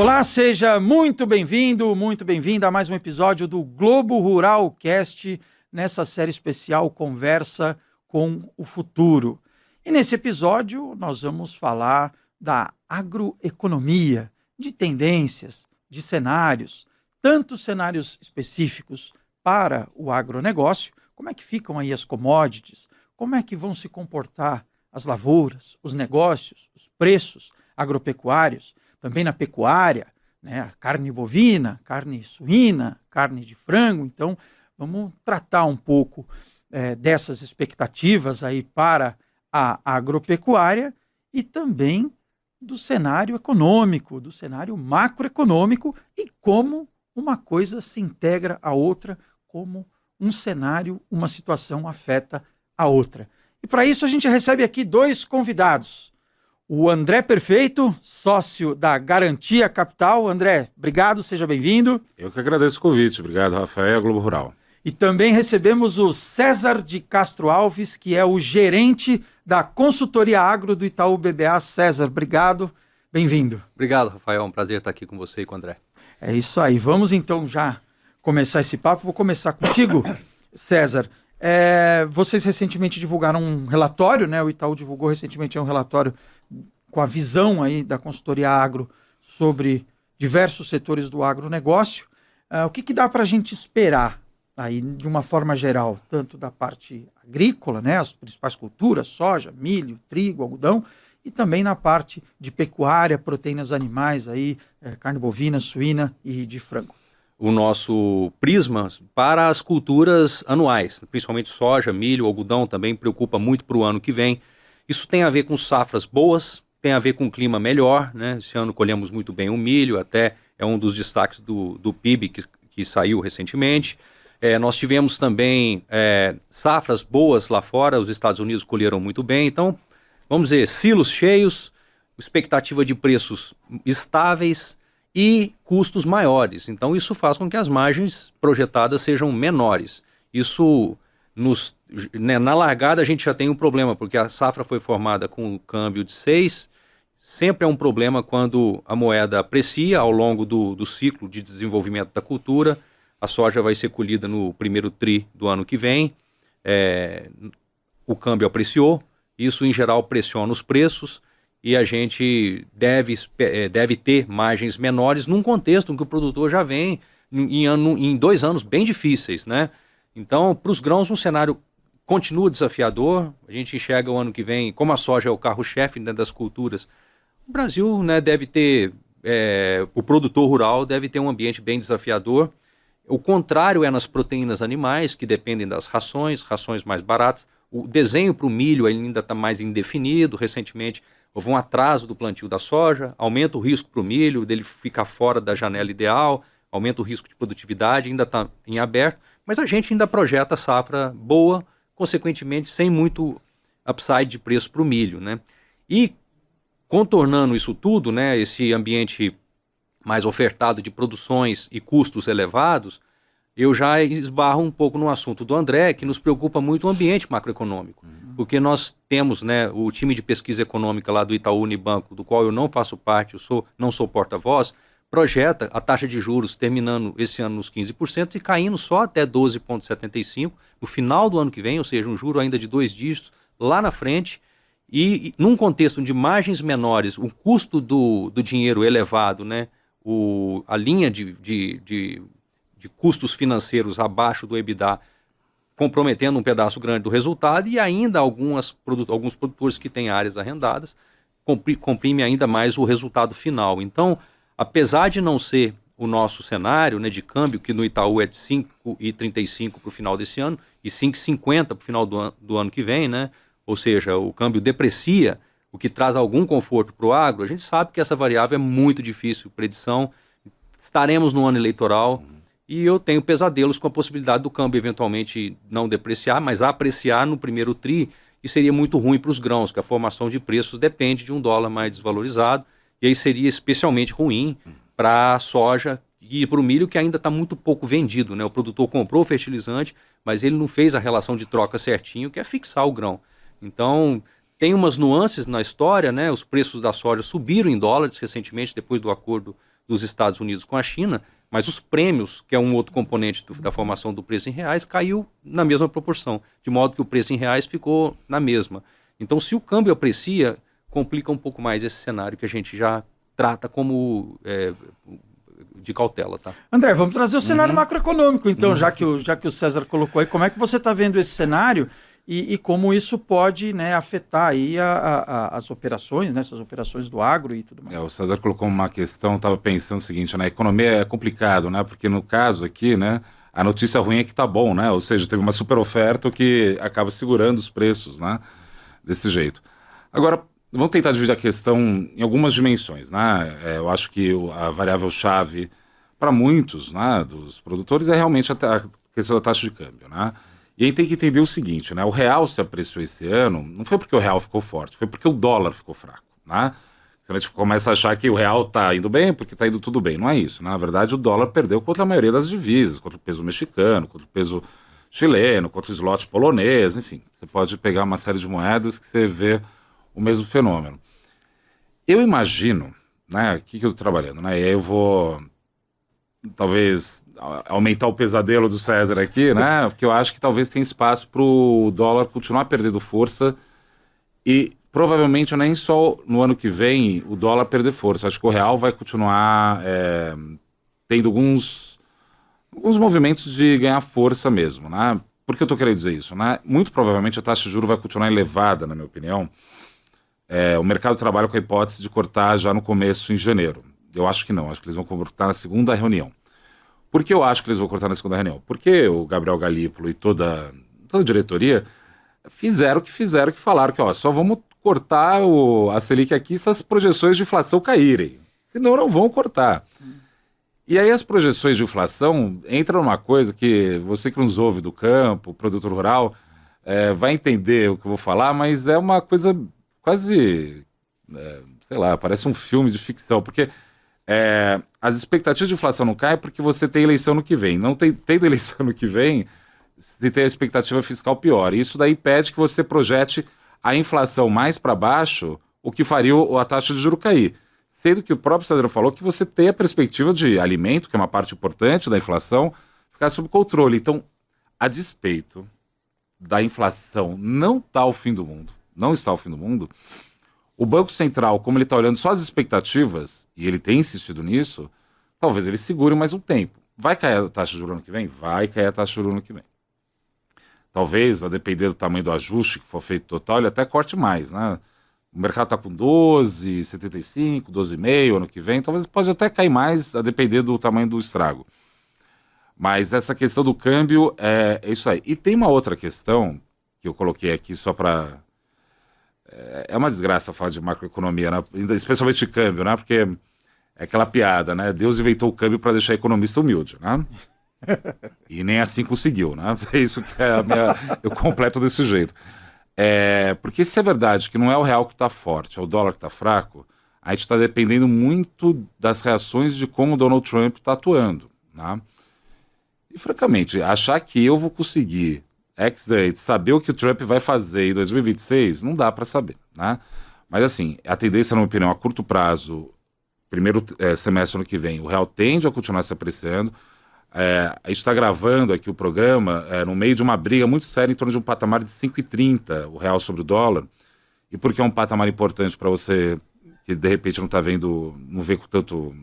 Olá, seja muito bem-vindo, muito bem-vinda a mais um episódio do Globo Rural Cast, nessa série especial Conversa com o Futuro. E nesse episódio nós vamos falar da agroeconomia, de tendências, de cenários, tanto cenários específicos para o agronegócio, como é que ficam aí as commodities, como é que vão se comportar as lavouras, os negócios, os preços agropecuários, também na pecuária, né, a carne bovina, carne suína, carne de frango. Então, vamos tratar um pouco dessas expectativas aí para a agropecuária e também do cenário econômico, do cenário macroeconômico e como uma coisa se integra à outra, como um cenário, uma situação afeta a outra. E para isso a gente recebe aqui dois convidados. O André Perfeito, sócio da Garantia Capital. André, obrigado, seja bem-vindo. Eu que agradeço o convite. Obrigado, Rafael, Globo Rural. E também recebemos o César de Castro Alves, que é o gerente da consultoria agro do Itaú BBA. César, obrigado, bem-vindo. Obrigado, Rafael, é um prazer estar aqui com você e com o André. É isso aí, vamos então já começar esse papo. Vou começar contigo, César. Vocês recentemente divulgaram um relatório, né? O Itaú divulgou recentemente um relatório com a visão aí da consultoria agro sobre diversos setores do agronegócio. O que dá para a gente esperar aí de uma forma geral, tanto da parte agrícola, né? As principais culturas, soja, milho, trigo, algodão, e também na parte de pecuária, proteínas animais, aí, carne bovina, suína e de frango. O nosso prisma para as culturas anuais, principalmente soja, milho, algodão, também preocupa muito para o ano que vem. Isso tem a ver com safras boas, tem a ver com um clima melhor, né? Esse ano colhemos muito bem o milho, até é um dos destaques do PIB que saiu recentemente. Nós tivemos também safras boas lá fora, os Estados Unidos colheram muito bem. Então, vamos dizer, silos cheios, expectativa de preços estáveis e custos maiores. Então, isso faz com que as margens projetadas sejam menores. Isso, na largada, a gente já tem um problema, porque a safra foi formada com um câmbio de 6. Sempre é um problema quando a moeda aprecia ao longo do ciclo de desenvolvimento da cultura. A soja vai ser colhida no primeiro tri do ano que vem. O câmbio apreciou. Isso, em geral, pressiona os preços e a gente deve ter margens menores num contexto em que o produtor já vem em 2 anos bem difíceis, né? Então, para os grãos, um cenário continua desafiador. A gente enxerga o ano que vem, como a soja é o carro-chefe, né, das culturas, o Brasil, né, deve ter, o produtor rural deve ter um ambiente bem desafiador. O contrário é nas proteínas animais, que dependem das rações mais baratas. O desenho para o milho ainda está mais indefinido. Recentemente houve um atraso do plantio da soja, aumenta o risco para o milho, dele ficar fora da janela ideal, aumenta o risco de produtividade, ainda está em aberto, mas a gente ainda projeta safra boa, consequentemente sem muito upside de preço para o milho, né? E contornando isso tudo, né, esse ambiente mais ofertado de produções e custos elevados, eu já esbarro um pouco no assunto do André, que nos preocupa muito o ambiente macroeconômico, porque nós temos, né, o time de pesquisa econômica lá do Itaú Unibanco, do qual eu não faço parte, não sou porta-voz, projeta a taxa de juros terminando esse ano nos 15% e caindo só até 12,75% no final do ano que vem, ou seja, um juro ainda de 2 dígitos lá na frente. E num contexto de margens menores, o custo do dinheiro elevado, né, a linha de custos financeiros abaixo do EBITDA, comprometendo um pedaço grande do resultado, e ainda alguns produtores que têm áreas arrendadas, comprime ainda mais o resultado final. Então, apesar de não ser o nosso cenário, né, de câmbio, que no Itaú é de 5,35 para o final desse ano, e 5,50 para o final do ano que vem, né? Ou seja, o câmbio deprecia, o que traz algum conforto para o agro. A gente sabe que essa variável é muito difícil, predição. Estaremos no ano eleitoral e eu tenho pesadelos com a possibilidade do câmbio eventualmente não depreciar, mas apreciar no primeiro tri, e seria muito ruim para os grãos, que a formação de preços depende de um dólar mais desvalorizado, e aí seria especialmente ruim para a soja e para o milho, que ainda está muito pouco vendido, né? O produtor comprou o fertilizante, mas ele não fez a relação de troca certinho, que é fixar o grão. Então, tem umas nuances na história, né? Os preços da soja subiram em dólares recentemente, depois do acordo dos Estados Unidos com a China, mas os prêmios, que é um outro componente da formação do preço em reais, caiu na mesma proporção, de modo que o preço em reais ficou na mesma. Então, se o câmbio aprecia, complica um pouco mais esse cenário que a gente já trata como de cautela, tá? André, vamos trazer o cenário macroeconômico, então, já que o César colocou aí. Como é que você está vendo esse cenário e como isso pode, né, afetar aí as operações, né, essas operações do agro e tudo mais? O César colocou uma questão, estava pensando o seguinte, né, a economia é complicado, né, porque no caso aqui, né, a notícia ruim é que tá bom, né, ou seja, teve uma super oferta que acaba segurando os preços, né, desse jeito. Agora, vamos tentar dividir a questão em algumas dimensões, né, eu acho que a variável-chave para muitos, né, dos produtores é realmente a questão da taxa de câmbio, né. E aí tem que entender o seguinte, né? O real se apreciou esse ano, não foi porque o real ficou forte, foi porque o dólar ficou fraco, né? Então a gente começa a achar que o real está indo bem porque está indo tudo bem. Não é isso, né? Na verdade, o dólar perdeu contra a maioria das divisas, contra o peso mexicano, contra o peso chileno, contra o zloty polonês, enfim. Você pode pegar uma série de moedas que você vê o mesmo fenômeno. Eu imagino, né? O que eu estou trabalhando, né? E aí eu vou, talvez, aumentar o pesadelo do César aqui, né? Porque eu acho que talvez tenha espaço para o dólar continuar perdendo força e provavelmente nem só no ano que vem o dólar perder força. Acho que o real vai continuar tendo alguns movimentos de ganhar força mesmo, né? Por que eu estou querendo dizer isso, né? Muito provavelmente a taxa de juros vai continuar elevada, na minha opinião. O mercado trabalha com a hipótese de cortar já no começo, em janeiro. Eu acho que não, acho que eles vão cortar na segunda reunião. Por que eu acho que eles vão cortar na segunda reunião? Porque o Gabriel Galípolo e toda a diretoria fizeram o que falaram que só vamos cortar a Selic aqui se as projeções de inflação caírem. Senão não vão cortar. E aí as projeções de inflação entram numa coisa que você que nos ouve do campo, produtor rural, vai entender o que eu vou falar, mas é uma coisa quase, sei lá, parece um filme de ficção, porque as expectativas de inflação não caem porque você tem eleição no que vem. Não tendo eleição no que vem, se tem a expectativa fiscal pior. Isso daí impede que você projete a inflação mais para baixo, o que faria a taxa de juros cair. Sendo que o próprio César falou que você tem a perspectiva de alimento, que é uma parte importante da inflação, ficar sob controle. Então, a despeito da inflação não está ao fim do mundo, não está ao fim do mundo, o Banco Central, como ele está olhando só as expectativas, e ele tem insistido nisso, talvez ele segure mais um tempo. Vai cair a taxa de juros ano que vem? Vai cair a taxa de juros ano que vem. Talvez, a depender do tamanho do ajuste que for feito total, ele até corte mais, né? O mercado está com 12,75, 12,5 ano que vem, talvez pode até cair mais, a depender do tamanho do estrago. Mas essa questão do câmbio é isso aí. E tem uma outra questão que eu coloquei aqui só para... É uma desgraça falar de macroeconomia, né? Especialmente de câmbio, né? Porque é aquela piada, né? Deus inventou o câmbio para deixar a economista humilde, né? E nem assim conseguiu, né? É isso que é eu completo desse jeito. Porque se é verdade que não é o real que está forte, é o dólar que está fraco, a gente está dependendo muito das reações de como o Donald Trump está atuando, né? E francamente, achar que eu vou conseguir saber o que o Trump vai fazer em 2026, não dá para saber, né? Mas assim, a tendência, na minha opinião, a curto prazo, primeiro semestre ano que vem, o real tende a continuar se apreciando. A gente está gravando aqui o programa no meio de uma briga muito séria em torno de um patamar de 5,30, o real sobre o dólar. E por que é um patamar importante para você que de repente não está vendo, não vê com tanto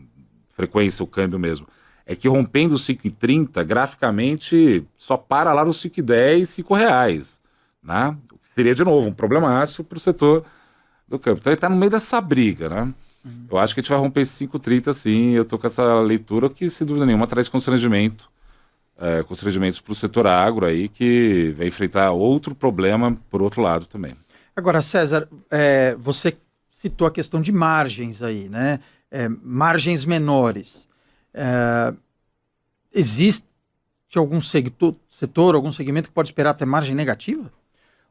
frequência o câmbio mesmo? É que rompendo os 5,30, graficamente só para lá nos 5,10, R$5, né? O que seria, de novo, um problemaço para o setor do câmbio. Então ele está no meio dessa briga, né? Eu acho que a gente vai romper esse 5,30 sim. Eu estou com essa leitura que, sem dúvida nenhuma, traz constrangimentos para o setor agro aí, que vai enfrentar outro problema por outro lado também. Agora, César, você citou a questão de margens aí, né? Margens menores. Existe algum setor, algum segmento que pode esperar até margem negativa?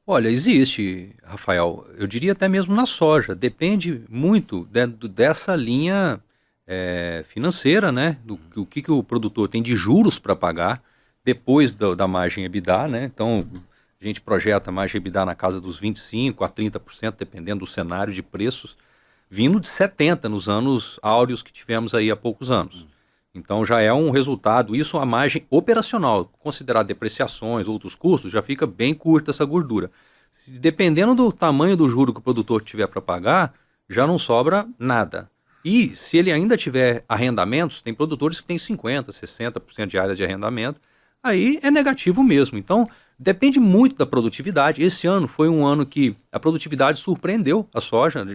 Olha, existe, Rafael, eu diria até mesmo na soja, depende muito dessa linha financeira, né, do que o produtor tem de juros para pagar depois da margem EBITDA, né, então a gente projeta a margem EBITDA na casa dos 25% a 30%, dependendo do cenário de preços, vindo de 70 nos anos áureos que tivemos aí há poucos anos. Então já é um resultado, isso a margem operacional, considerar depreciações, outros custos, já fica bem curta essa gordura. Dependendo do tamanho do juro que o produtor tiver para pagar, já não sobra nada. E se ele ainda tiver arrendamentos, tem produtores que têm 50%, 60% de áreas de arrendamento, aí é negativo mesmo. Então depende muito da produtividade. Esse ano foi um ano que a produtividade surpreendeu a soja,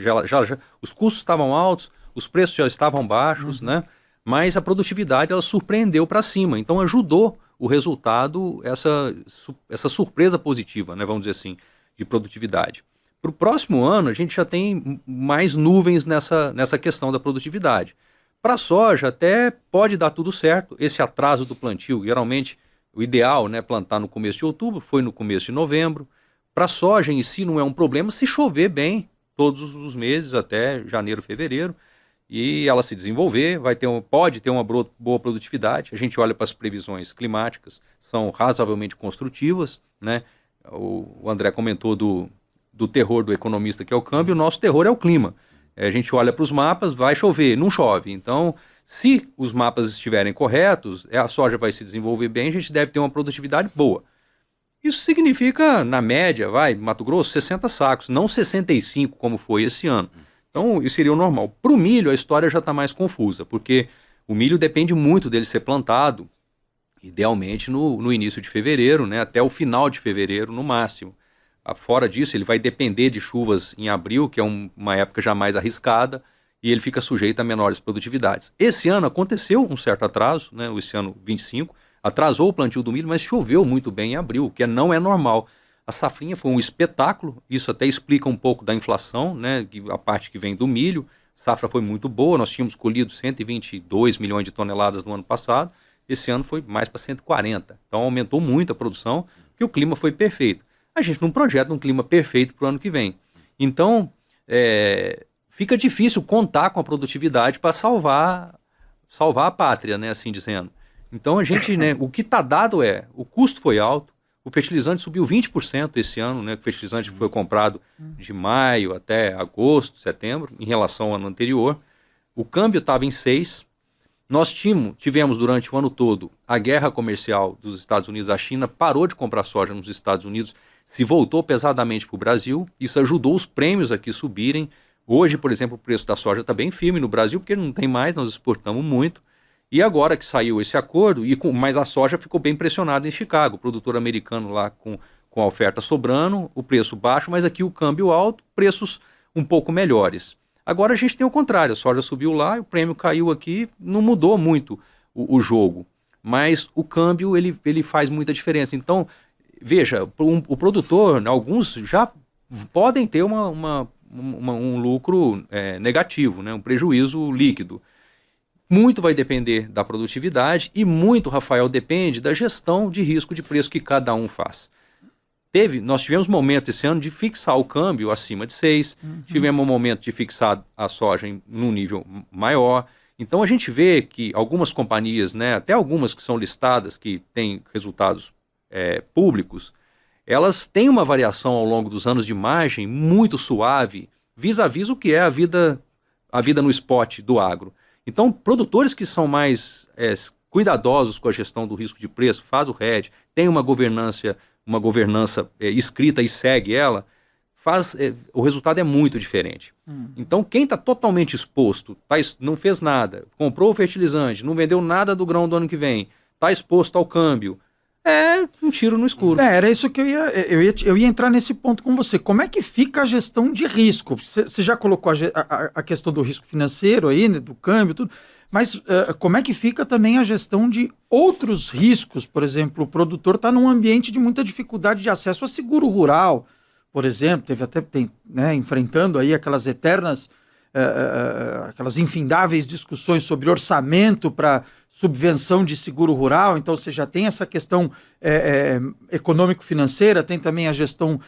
os custos estavam altos, os preços já estavam baixos, né? Mas a produtividade ela surpreendeu para cima, então ajudou o resultado, essa surpresa positiva, né, vamos dizer assim, de produtividade. Para o próximo ano, a gente já tem mais nuvens nessa questão da produtividade. Para a soja, até pode dar tudo certo, esse atraso do plantio, geralmente o ideal, né, plantar no começo de outubro, foi no começo de novembro. Para a soja em si não é um problema se chover bem todos os meses, até janeiro, fevereiro, e ela se desenvolver, pode ter uma boa produtividade. A gente olha para as previsões climáticas, são razoavelmente construtivas, né? O André comentou do terror do economista, que é o câmbio, o nosso terror é o clima. A gente olha para os mapas, vai chover, não chove. Então, se os mapas estiverem corretos, a soja vai se desenvolver bem, a gente deve ter uma produtividade boa. Isso significa, na média, Mato Grosso, 60 sacos, não 65 como foi esse ano. Então, isso seria o normal. Para o milho, a história já está mais confusa, porque o milho depende muito dele ser plantado, idealmente no início de fevereiro, né, até o final de fevereiro, no máximo. Fora disso, ele vai depender de chuvas em abril, que é uma época já mais arriscada, e ele fica sujeito a menores produtividades. Esse ano aconteceu um certo atraso, né, esse ano 25, atrasou o plantio do milho, mas choveu muito bem em abril, o que não é normal. A safrinha foi um espetáculo, isso até explica um pouco da inflação, né, a parte que vem do milho. A safra foi muito boa, nós tínhamos colhido 122 milhões de toneladas no ano passado, esse ano foi mais para 140. Então aumentou muito a produção, porque o clima foi perfeito. A gente não projeta um clima perfeito para o ano que vem. Então, fica difícil contar com a produtividade para salvar a pátria, né, assim dizendo. Então a gente, né, o que está dado o custo foi alto, o fertilizante subiu 20% esse ano, né? O fertilizante foi comprado de maio até agosto, setembro, em relação ao ano anterior. O câmbio estava em 6. Nós tivemos durante o ano todo a guerra comercial dos Estados Unidos. A China parou de comprar soja nos Estados Unidos, se voltou pesadamente para o Brasil. Isso ajudou os prêmios aqui subirem. Hoje, por exemplo, o preço da soja está bem firme no Brasil, porque não tem mais, nós exportamos muito. E agora que saiu esse acordo, mas a soja ficou bem pressionada em Chicago, o produtor americano lá com a oferta sobrando, o preço baixo, mas aqui o câmbio alto, preços um pouco melhores. Agora a gente tem o contrário, a soja subiu lá, o prêmio caiu aqui, não mudou muito o jogo, mas o câmbio ele faz muita diferença. Então, veja, o produtor, alguns já podem ter um lucro negativo, né, um prejuízo líquido. Muito vai depender da produtividade e muito, Rafael, depende da gestão de risco de preço que cada um faz. Nós tivemos momento esse ano de fixar o câmbio acima de 6, tivemos um momento de fixar a soja num nível maior. Então a gente vê que algumas companhias, né, até algumas que são listadas, que têm resultados públicos, elas têm uma variação ao longo dos anos de margem muito suave, vis-à-vis o que é a vida no spot do agro. Então, produtores que são mais cuidadosos com a gestão do risco de preço, faz o hedge, tem uma governança escrita e segue ela, o resultado é muito diferente. Então, quem está totalmente exposto, não fez nada, comprou o fertilizante, não vendeu nada do grão do ano que vem, está exposto ao câmbio, é um tiro no escuro. Era isso que eu ia entrar nesse ponto com você. Como é que fica a gestão de risco? Você já colocou a questão do risco financeiro aí, né, do câmbio, tudo, mas como é que fica também a gestão de outros riscos? Por exemplo, o produtor está num ambiente de muita dificuldade de acesso a seguro rural, por exemplo, enfrentando aí aquelas eternas, aquelas infindáveis discussões sobre orçamento para subvenção de seguro rural. Então você já tem essa questão econômico-financeira, tem também a gestão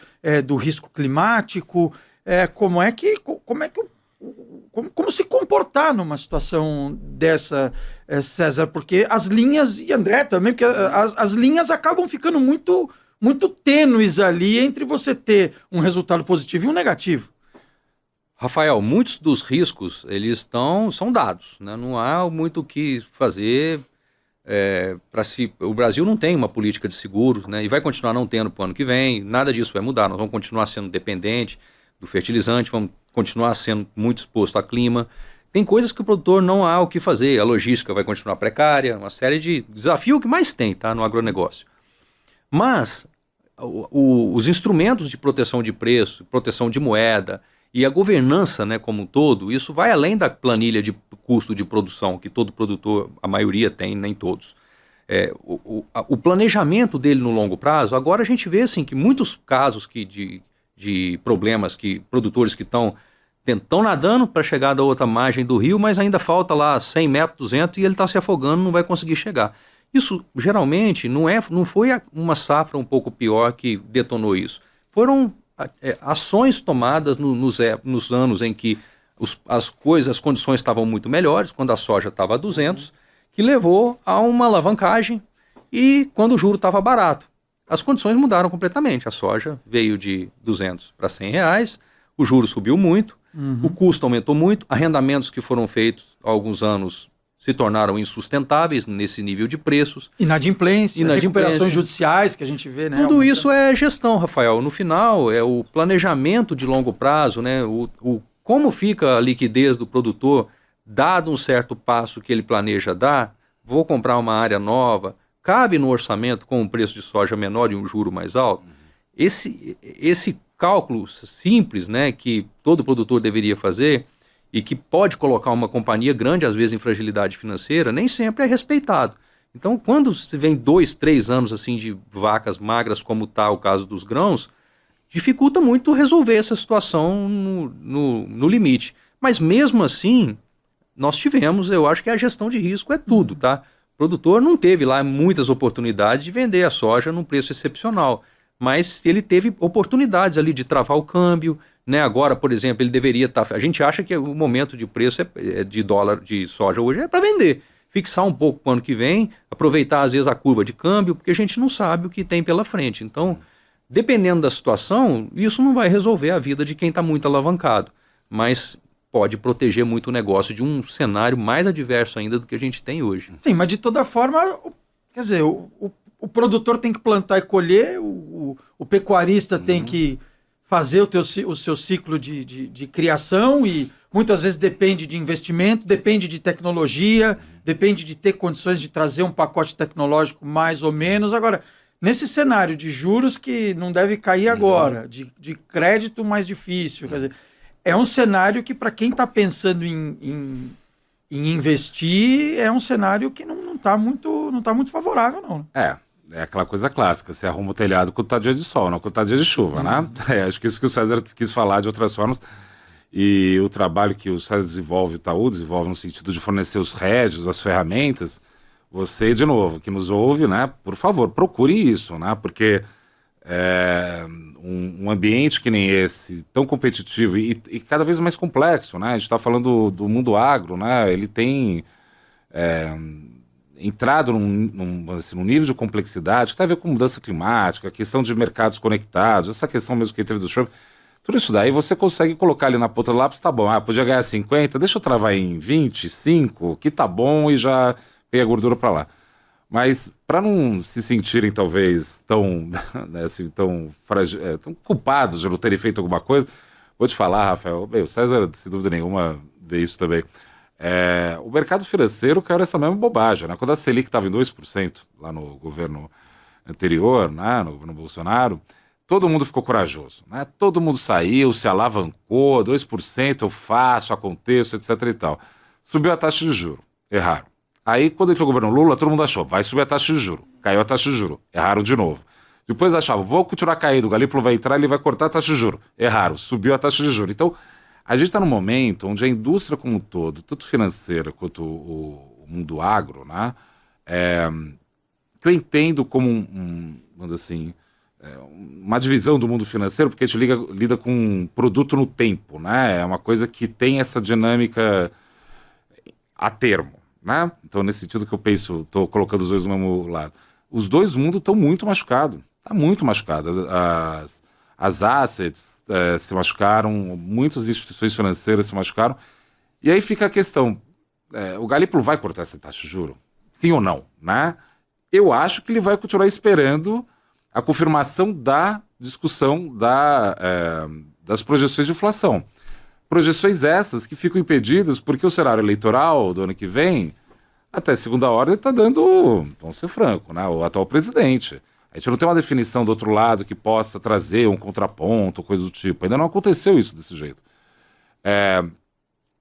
do risco climático. Como se comportar numa situação dessa, César? Porque as linhas, e André também, porque as linhas acabam ficando muito, muito tênues ali entre você ter um resultado positivo e um negativo. Rafael, muitos dos riscos, eles são dados, né? Não há muito o que fazer para si. O Brasil não tem uma política de seguros, né? E vai continuar não tendo para o ano que vem, nada disso vai mudar, nós vamos continuar sendo dependente do fertilizante, vamos continuar sendo muito exposto a clima. Tem coisas que o produtor não há o que fazer, a logística vai continuar precária, uma série de desafios que mais tem, tá, no agronegócio. Mas os instrumentos de proteção de preço, proteção de moeda e a governança, né, como um todo, isso vai além da planilha de custo de produção que todo produtor, a maioria tem, nem todos. O planejamento dele no longo prazo, agora a gente vê assim, que muitos casos de problemas que produtores que estão nadando para chegar da outra margem do rio, mas ainda falta lá 100 metros, 200 e ele está se afogando, não vai conseguir chegar. Isso geralmente não foi uma safra um pouco pior que detonou isso. Foram ações tomadas nos anos em que as condições estavam muito melhores, quando a soja estava a 200, que levou a uma alavancagem e quando o juro estava barato. As condições mudaram completamente. A soja veio de 200 para 100 reais, o juro subiu muito, o custo aumentou muito, arrendamentos que foram feitos há alguns anos se tornaram insustentáveis nesse nível de preços. Inadimplência, recuperações judiciais que a gente vê, né? Tudo isso é gestão, Rafael. No final, é o planejamento de longo prazo, né? Como fica a liquidez do produtor, dado um certo passo que ele planeja dar, vou comprar uma área nova, cabe no orçamento com um preço de soja menor e um juro mais alto? Esse cálculo simples, né, que todo produtor deveria fazer e que pode colocar uma companhia grande, às vezes, em fragilidade financeira, nem sempre é respeitado. Então, quando se vem 2, 3 anos assim de vacas magras, como está o caso dos grãos, dificulta muito resolver essa situação no limite. Mas mesmo assim, nós tivemos, eu acho que a gestão de risco é tudo, tá? O produtor não teve lá muitas oportunidades de vender a soja num preço excepcional, mas ele teve oportunidades ali de travar o câmbio, né? Agora, por exemplo, ele deveria estar... A gente acha que o momento de preço de dólar de soja hoje é para vender. Fixar um pouco para o ano que vem, aproveitar às vezes a curva de câmbio, porque a gente não sabe o que tem pela frente. Então, dependendo da situação, isso não vai resolver a vida de quem está muito alavancado, mas pode proteger muito o negócio de um cenário mais adverso ainda do que a gente tem hoje. Sim, mas de toda forma, quer dizer, o produtor tem que plantar e colher, o pecuarista tem que fazer o seu ciclo de criação e muitas vezes depende de investimento, depende de tecnologia, depende de ter condições de trazer um pacote tecnológico mais ou menos. Agora, nesse cenário de juros que não deve cair agora, de crédito mais difícil, quer dizer, é um cenário que para quem está pensando em investir, é um cenário que não está muito favorável, não. É aquela coisa clássica, você arruma o telhado quando tá dia de sol, não quando tá dia de chuva, né? Acho que isso que o César quis falar de outras formas. E o trabalho que o César desenvolve, o Itaú desenvolve no sentido de fornecer os rédios, as ferramentas, você, de novo, que nos ouve, né? Por favor, procure isso, né? Porque um ambiente que nem esse, tão competitivo e cada vez mais complexo, né? A gente está falando do mundo agro, né? Ele tem... entrado num nível de complexidade que tem a ver com mudança climática, a questão de mercados conectados, essa questão mesmo que teve do Trump, tudo isso daí você consegue colocar ali na ponta do lápis, tá bom, podia ganhar 50, deixa eu travar em 25, que tá bom e já peguei a gordura para lá. Mas para não se sentirem talvez tão, né, assim, tão culpados de não terem feito alguma coisa, vou te falar, Rafael, o César, sem dúvida nenhuma, vê isso também. O mercado financeiro caiu nessa mesma bobagem, né? Quando a Selic estava em 2% lá no governo anterior, né, no governo Bolsonaro, todo mundo ficou corajoso, né? Todo mundo saiu, se alavancou, 2% eu faço, aconteço, etc e tal. Subiu a taxa de juros, erraram. Aí quando entrou o governo Lula, todo mundo achou, vai subir a taxa de juros, caiu a taxa de juros, erraram de novo. Depois achavam, vou continuar caindo, o Galípolo vai entrar, ele vai cortar a taxa de juros, erraram, subiu a taxa de juros. Então, a gente está num momento onde a indústria como um todo, tanto financeira quanto o mundo agro, né, que eu entendo como vamos dizer assim, uma divisão do mundo financeiro, porque a gente lida com um produto no tempo, né, é uma coisa que tem essa dinâmica a termo, né, então nesse sentido que eu penso, estou colocando os dois do mesmo lado. Os dois mundos estão muito machucados, está muito machucado. as assets se machucaram, muitas instituições financeiras se machucaram, e aí fica a questão, o Galípolo vai cortar essa taxa de juros? Sim ou não? Né? Eu acho que ele vai continuar esperando a confirmação da discussão das projeções de inflação. Projeções essas que ficam impedidas porque o cenário eleitoral do ano que vem, até segunda ordem, está dando, vamos ser franco, né, o atual presidente. A gente não tem uma definição do outro lado que possa trazer um contraponto, coisa do tipo. Ainda não aconteceu isso desse jeito.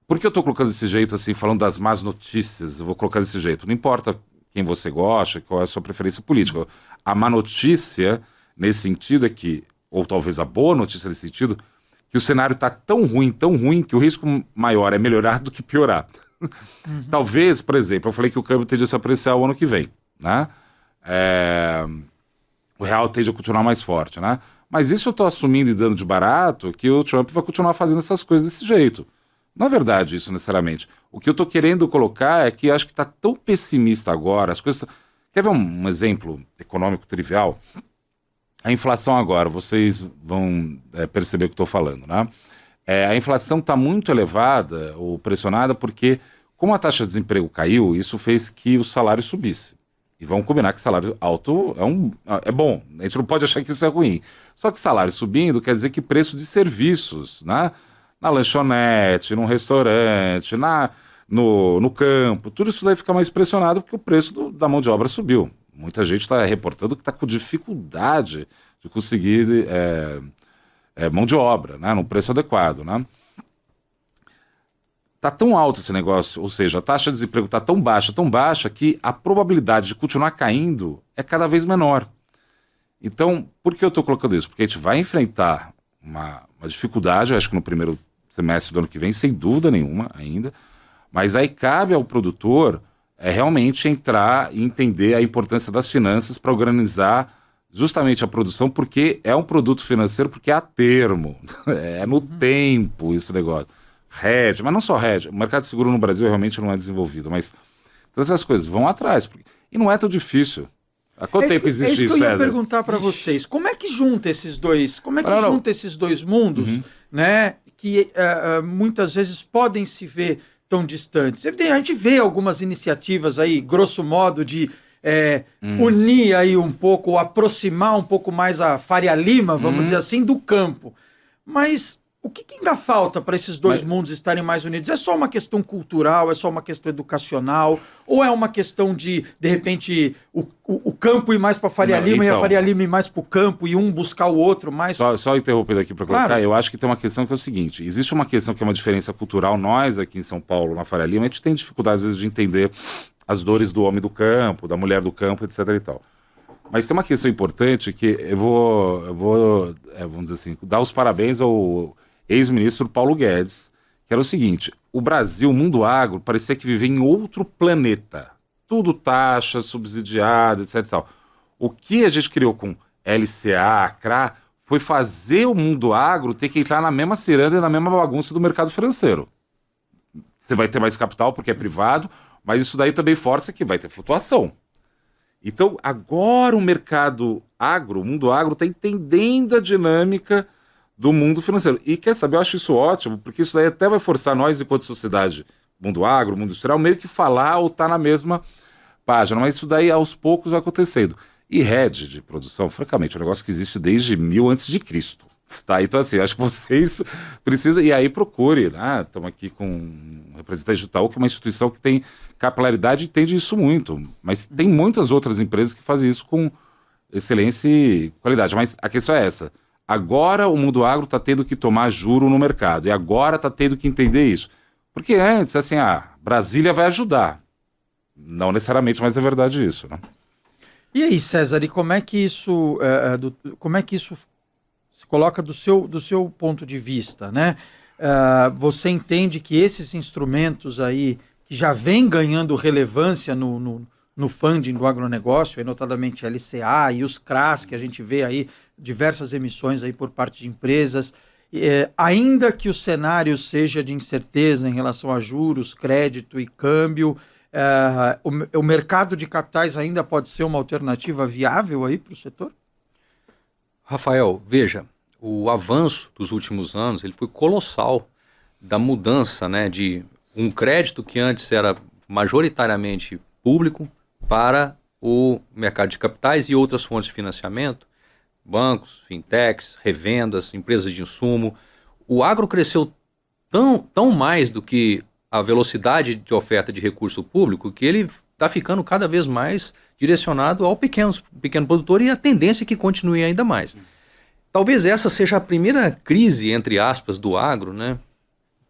Por que eu estou colocando desse jeito, assim, falando das más notícias? Eu vou colocar desse jeito. Não importa quem você gosta, qual é a sua preferência política. A má notícia, nesse sentido, é que, ou talvez a boa notícia nesse sentido, que o cenário está tão ruim, que o risco maior é melhorar do que piorar. Uhum. Talvez, por exemplo, eu falei que o câmbio tende a se apreciar o ano que vem, né? O real tende a continuar mais forte, né? Mas isso eu estou assumindo e dando de barato que o Trump vai continuar fazendo essas coisas desse jeito. Não é verdade isso necessariamente. O que eu estou querendo colocar é que eu acho que está tão pessimista agora, as coisas... Quer ver um exemplo econômico trivial? A inflação agora, vocês vão perceber o que estou falando, né? A inflação está muito elevada ou pressionada porque, como a taxa de desemprego caiu, isso fez que o salário subisse. E vamos combinar que salário alto é bom, a gente não pode achar que isso é ruim. Só que salário subindo quer dizer que preço de serviços, né? Na lanchonete, num restaurante, no campo, tudo isso daí fica mais pressionado porque o preço da mão de obra subiu. Muita gente está reportando que está com dificuldade de conseguir mão de obra, né, num preço adequado. Né? Tá tão alto esse negócio, ou seja, a taxa de desemprego está tão baixa, que a probabilidade de continuar caindo é cada vez menor. Então, por que eu estou colocando isso? Porque a gente vai enfrentar uma dificuldade, eu acho que no primeiro semestre do ano que vem, sem dúvida nenhuma ainda, mas aí cabe ao produtor realmente entrar e entender a importância das finanças para organizar justamente a produção, porque é um produto financeiro, porque é a termo, é no tempo esse negócio. Hedge, mas não só hedge, o mercado de seguro no Brasil realmente não é desenvolvido, mas todas essas coisas vão atrás, e não é tão difícil. Há quanto tempo existe isso, isso que eu ia César? perguntar para vocês. Como é que junta esses dois? Como é que junta esses dois mundos, né? Que muitas vezes podem se ver tão distantes. A gente vê algumas iniciativas aí, grosso modo, de unir aí um pouco, aproximar um pouco mais a Faria Lima, vamos dizer assim, do campo. Mas o que ainda falta para esses dois mundos estarem mais unidos? É só uma questão cultural, é só uma questão educacional, ou é uma questão de repente, o campo ir mais para a Faria Lima e a Faria Lima ir mais para o campo e um buscar o outro mais... Só interrompendo aqui para colocar, Claro. Eu acho que tem uma questão que é o seguinte, existe uma questão que é uma diferença cultural, nós aqui em São Paulo, na Faria Lima, a gente tem dificuldade às vezes de entender as dores do homem do campo, da mulher do campo, etc. e tal. Mas tem uma questão importante que eu vou vamos dizer assim, dar os parabéns ao ex-ministro Paulo Guedes, que era o seguinte, o Brasil, o mundo agro, parecia que vivia em outro planeta. Tudo taxa, subsidiada, etc. e tal. O que a gente criou com LCA, CRA, foi fazer o mundo agro ter que entrar na mesma ciranda e na mesma bagunça do mercado financeiro. Você vai ter mais capital porque é privado, mas isso daí também força que vai ter flutuação. Então, agora o mercado agro, o mundo agro, está entendendo a dinâmica do mundo financeiro. E quer saber, eu acho isso ótimo, porque isso daí até vai forçar nós, enquanto sociedade, mundo agro, mundo industrial, meio que falar ou estar na mesma página. Mas isso daí, aos poucos, vai acontecendo. E hedge de produção, francamente, é um negócio que existe desde 1000 a.C. Tá? Então, assim, acho que vocês precisam... E aí procure, né? Estamos aqui com um representante do Itaú, que é uma instituição que tem capilaridade e entende isso muito. Mas tem muitas outras empresas que fazem isso com excelência e qualidade. Mas a questão é essa. Agora o mundo agro está tendo que tomar juro no mercado. E agora está tendo que entender isso. Porque antes, assim, Brasília vai ajudar. Não necessariamente, mas é verdade isso, né? E aí, César, e como é que isso se coloca do seu ponto de vista, né? Você entende que esses instrumentos aí, que já vêm ganhando relevância no funding do agronegócio, aí notadamente LCA e os CRAs, que a gente vê aí, diversas emissões aí por parte de empresas, ainda que o cenário seja de incerteza em relação a juros, crédito e câmbio, o mercado de capitais ainda pode ser uma alternativa viável aí para o setor? Rafael, veja, o avanço dos últimos anos ele foi colossal da mudança, né, de um crédito que antes era majoritariamente público para o mercado de capitais e outras fontes de financiamento, bancos, fintechs, revendas, empresas de insumo. O agro cresceu tão mais do que a velocidade de oferta de recurso público que ele está ficando cada vez mais direcionado ao pequeno produtor e a tendência é que continue ainda mais. Talvez essa seja a primeira crise, entre aspas, do agro, né?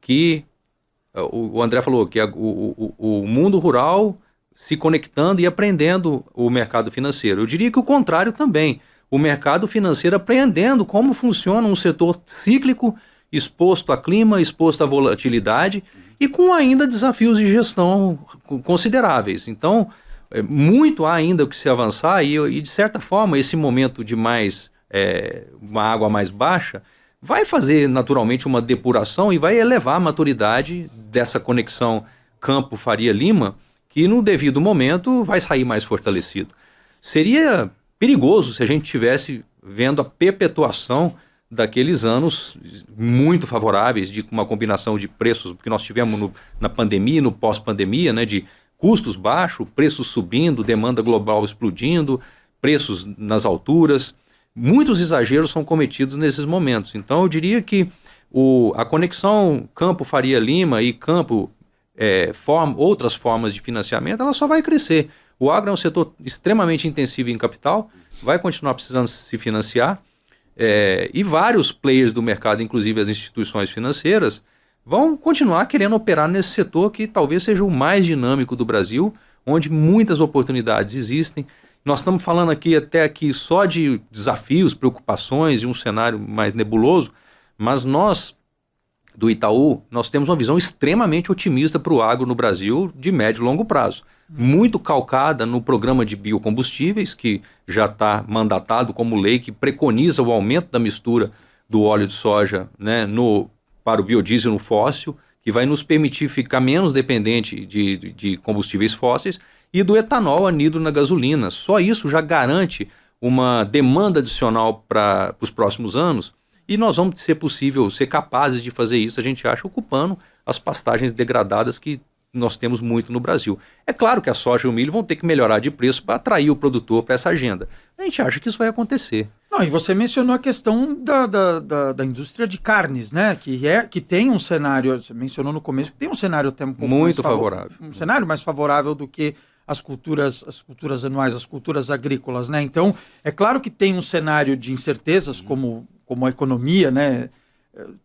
Que o André falou, que o mundo rural se conectando e aprendendo o mercado financeiro. Eu diria que o contrário também. O mercado financeiro aprendendo como funciona um setor cíclico, exposto a clima, exposto à volatilidade e com ainda desafios de gestão consideráveis. Então, muito há ainda o que se avançar e de certa forma, esse momento de uma água mais baixa vai fazer naturalmente uma depuração e vai elevar a maturidade dessa conexão Campo-Faria Lima, que no devido momento vai sair mais fortalecido. Seria perigoso se a gente estivesse vendo a perpetuação daqueles anos muito favoráveis, de uma combinação de preços, porque nós tivemos na pandemia, no pós-pandemia, né, de custos baixos, preços subindo, demanda global explodindo, preços nas alturas. Muitos exageros são cometidos nesses momentos. Então, eu diria que a conexão Campo-Faria Lima e outras formas de financiamento, ela só vai crescer. O agro é um setor extremamente intensivo em capital, vai continuar precisando se financiar, e vários players do mercado, inclusive as instituições financeiras, vão continuar querendo operar nesse setor que talvez seja o mais dinâmico do Brasil, onde muitas oportunidades existem. Nós estamos falando até aqui só de desafios, preocupações e um cenário mais nebuloso, mas nós, do Itaú, nós temos uma visão extremamente otimista para o agro no Brasil de médio e longo prazo. Muito calcada no programa de biocombustíveis, que já está mandatado como lei, que preconiza o aumento da mistura do óleo de soja, né, para o biodiesel no fóssil, que vai nos permitir ficar menos dependente de combustíveis fósseis, e do etanol anido na gasolina. Só isso já garante uma demanda adicional para os próximos anos, e nós vamos ser capazes de fazer isso, a gente acha, ocupando as pastagens degradadas que nós temos muito no Brasil. É claro que a soja e o milho vão ter que melhorar de preço para atrair o produtor para essa agenda. A gente acha que isso vai acontecer. Não, e você mencionou a questão da indústria de carnes, né? Que tem um cenário, você mencionou no começo, que tem um cenário até um pouco muito mais favorável. Um cenário mais favorável do que as culturas anuais, as culturas agrícolas, né? Então, é claro que tem um cenário de incertezas, como a economia, né?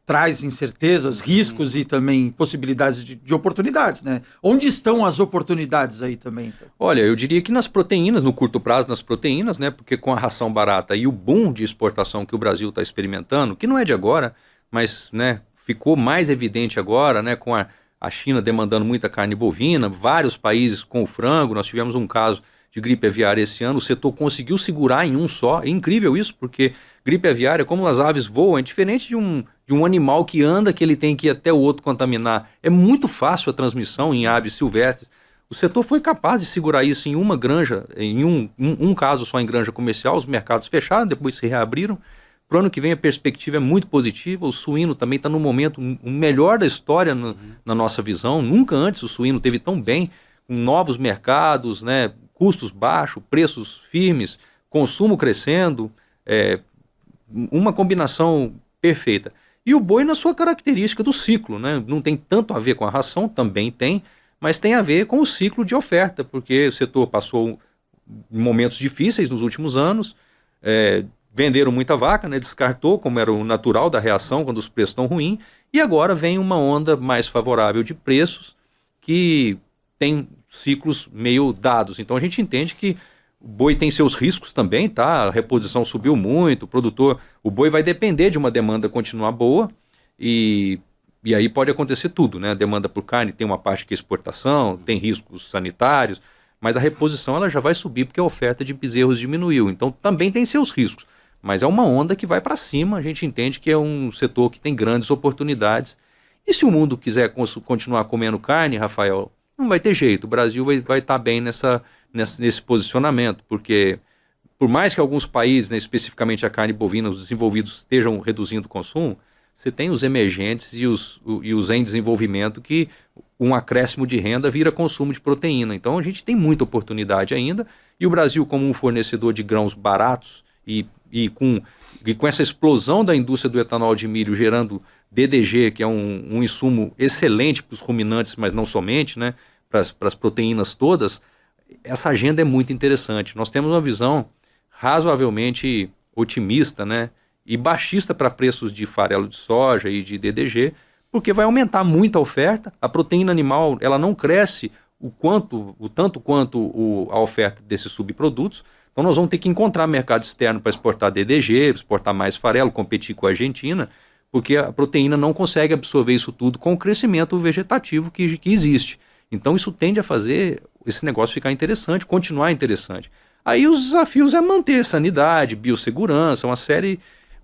Traz incertezas, riscos e também possibilidades de oportunidades, né? Onde estão as oportunidades aí também? Então? Olha, eu diria que nas proteínas, no curto prazo nas proteínas, né? Porque com a ração barata e o boom de exportação que o Brasil está experimentando, que não é de agora, mas, né, ficou mais evidente agora, né? Com a China demandando muita carne bovina, vários países com o frango, nós tivemos um caso de gripe aviária esse ano, o setor conseguiu segurar em um só. É incrível isso, porque gripe aviária, como as aves voam, é diferente de um animal que anda, que ele tem que ir até o outro contaminar. É muito fácil a transmissão em aves silvestres. O setor foi capaz de segurar isso em uma granja, em um caso só em granja comercial, os mercados fecharam, depois se reabriram. Para o ano que vem a perspectiva é muito positiva, o suíno também está no momento o melhor da história na nossa visão. Nunca antes o suíno teve tão bem, com novos mercados, né? Custos baixos, preços firmes, consumo crescendo, uma combinação perfeita. E o boi na sua característica do ciclo, né? Não tem tanto a ver com a ração, também tem, mas tem a ver com o ciclo de oferta, porque o setor passou momentos difíceis nos últimos anos, venderam muita vaca, né? Descartou, como era o natural da reação quando os preços estão ruins, e agora vem uma onda mais favorável de preços que tem ciclos meio dados. Então a gente entende que o boi tem seus riscos também, tá? A reposição subiu muito, o boi vai depender de uma demanda continuar boa e aí pode acontecer tudo, né? A demanda por carne tem uma parte que é exportação, tem riscos sanitários, mas a reposição ela já vai subir porque a oferta de bezerros diminuiu. Então também tem seus riscos, mas é uma onda que vai para cima. A gente entende que é um setor que tem grandes oportunidades. E se o mundo quiser continuar comendo carne, Rafael, não vai ter jeito, o Brasil vai estar bem nesse posicionamento, porque por mais que alguns países, né, especificamente a carne bovina, os desenvolvidos estejam reduzindo o consumo, você tem os emergentes e os em desenvolvimento que um acréscimo de renda vira consumo de proteína. Então a gente tem muita oportunidade ainda, e o Brasil, como um fornecedor de grãos baratos e com essa explosão da indústria do etanol de milho gerando DDG, que é um insumo excelente para os ruminantes, mas não somente, né, para as proteínas todas, essa agenda é muito interessante. Nós temos uma visão razoavelmente otimista, né, e baixista para preços de farelo de soja e de DDG, porque vai aumentar muito a oferta. A proteína animal ela não cresce o tanto quanto a oferta desses subprodutos. Então nós vamos ter que encontrar mercado externo para exportar DDG, exportar mais farelo, competir com a Argentina, porque a proteína não consegue absorver isso tudo com o crescimento vegetativo que existe. Então isso tende a fazer esse negócio ficar interessante, continuar interessante. Aí os desafios é manter sanidade, biossegurança, uma série...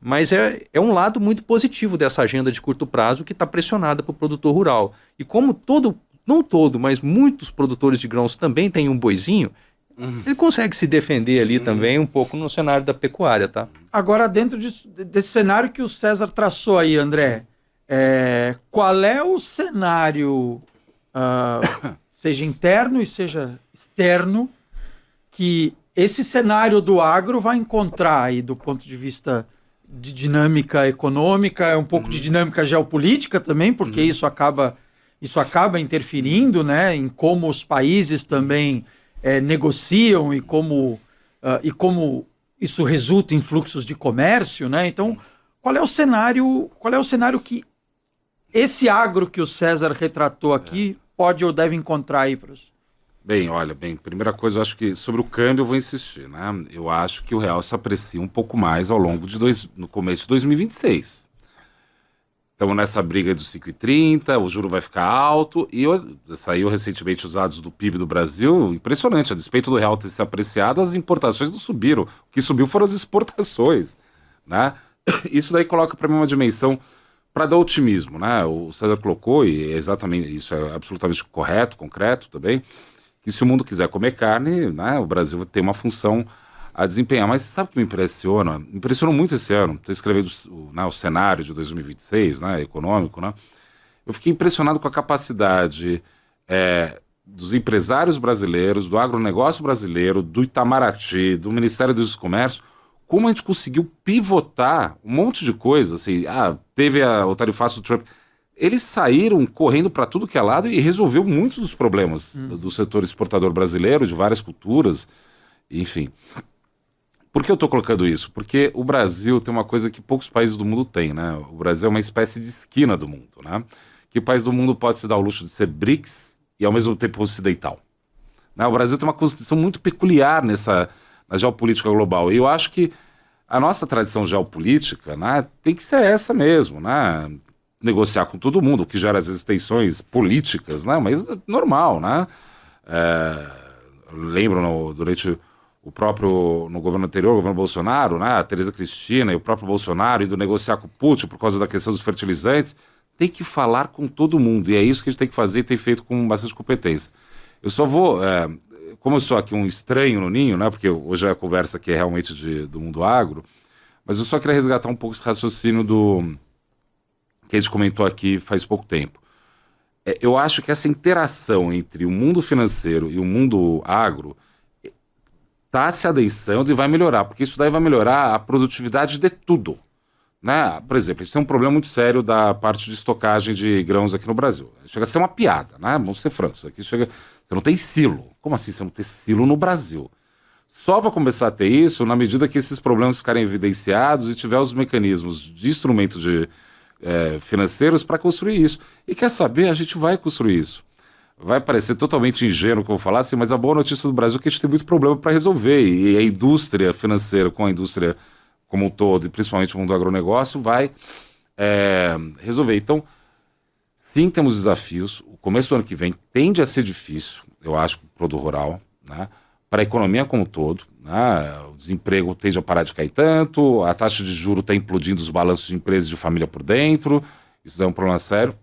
Mas é um lado muito positivo dessa agenda de curto prazo que está pressionada para o produtor rural. E como não todo, mas muitos produtores de grãos também têm um boizinho, ele consegue se defender ali também um pouco no cenário da pecuária, tá? Agora, dentro desse cenário que o César traçou aí, André, qual é o cenário, seja interno e seja externo, que esse cenário do agro vai encontrar aí do ponto de vista de dinâmica econômica, um pouco de dinâmica geopolítica também, porque isso acaba interferindo, né, em como os países também negociam e como isso resulta em fluxos de comércio, né? Então, qual é o cenário que esse agro que o César retratou aqui pode ou deve encontrar aí para os... Primeira coisa, eu acho que sobre o câmbio eu vou insistir, né? Eu acho que o real se aprecia um pouco mais ao longo no começo de 2026. Estamos nessa briga dos 5,30, o juro vai ficar alto, e saiu recentemente os dados do PIB do Brasil, impressionante, a despeito do real ter se apreciado, as importações não subiram, o que subiu foram as exportações, né? Isso daí coloca para mim uma dimensão para dar otimismo, né? O César colocou, e isso é absolutamente correto, concreto também, que se o mundo quiser comer carne, né, o Brasil tem uma função a desempenhar. Mas sabe o que me impressiona? Me impressionou muito esse ano. Estou escrevendo o cenário de 2026, né, econômico, né? Eu fiquei impressionado com a capacidade dos empresários brasileiros, do agronegócio brasileiro, do Itamaraty, do Ministério do Comércio, como a gente conseguiu pivotar um monte de coisa. Assim, teve o tarifaço do Trump. Eles saíram correndo para tudo que é lado e resolveu muitos dos problemas do setor exportador brasileiro, de várias culturas, enfim. Por que eu estou colocando isso? Porque o Brasil tem uma coisa que poucos países do mundo têm, né? O Brasil é uma espécie de esquina do mundo, né? Que país do mundo pode se dar o luxo de ser BRICS e ao mesmo tempo ocidental? Né? O Brasil tem uma constituição muito peculiar na geopolítica global. E eu acho que a nossa tradição geopolítica, né, tem que ser essa mesmo, né? Negociar com todo mundo, o que gera às vezes tensões políticas, né? Mas normal, né? Lembro durante no governo anterior, o governo Bolsonaro, né? A Tereza Cristina e o próprio Bolsonaro indo negociar com o Putin por causa da questão dos fertilizantes. Tem que falar com todo mundo, e é isso que a gente tem que fazer e tem feito com bastante competência. Eu só vou, como eu sou aqui um estranho no ninho, né? Porque hoje a conversa aqui é realmente do mundo agro, mas eu só queria resgatar um pouco esse raciocínio que a gente comentou aqui faz pouco tempo. Eu acho que essa interação entre o mundo financeiro e o mundo agro está se adensando e vai melhorar, porque isso daí vai melhorar a produtividade de tudo, né? Por exemplo, a gente tem um problema muito sério da parte de estocagem de grãos aqui no Brasil. Chega a ser uma piada, né? Vamos ser francos. Aqui você não tem silo. Como assim você não tem silo no Brasil? Só vai começar a ter isso na medida que esses problemas ficarem evidenciados e tiver os mecanismos de instrumento financeiros para construir isso. E quer saber? A gente vai construir isso. Vai parecer totalmente ingênuo que eu vou falar assim, mas a boa notícia do Brasil é que a gente tem muito problema para resolver, e a indústria financeira com a indústria como um todo, e principalmente o mundo do agronegócio, vai resolver. Então, sim, temos desafios. O começo do ano que vem tende a ser difícil, eu acho, para o produtor rural, né? Para a economia como um todo, né? O desemprego tende a parar de cair tanto, a taxa de juros está implodindo os balanços de empresas e de família por dentro, isso é um problema sério.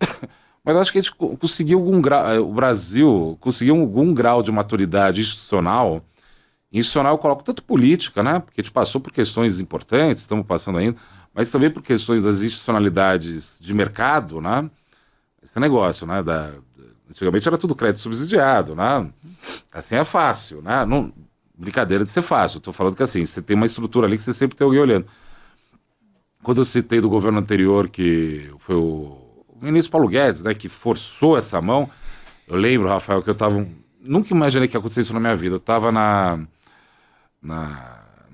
Mas eu acho que a gente conseguiu o Brasil conseguiu algum grau de maturidade institucional Institucional eu coloco tanto política, né? Porque a gente passou por questões importantes, estamos passando ainda, mas também por questões das institucionalidades de mercado, né? Esse negócio, né? Antigamente era tudo crédito subsidiado, né? Assim é fácil, né? Não, brincadeira de ser fácil. Estou falando que assim, você tem uma estrutura ali que você sempre tem alguém olhando. Quando eu citei do governo anterior, que foi o ministro Paulo Guedes, né? Que forçou essa mão, eu lembro, Rafael, que eu estava... Nunca imaginei que ia acontecer isso na minha vida. Eu estava na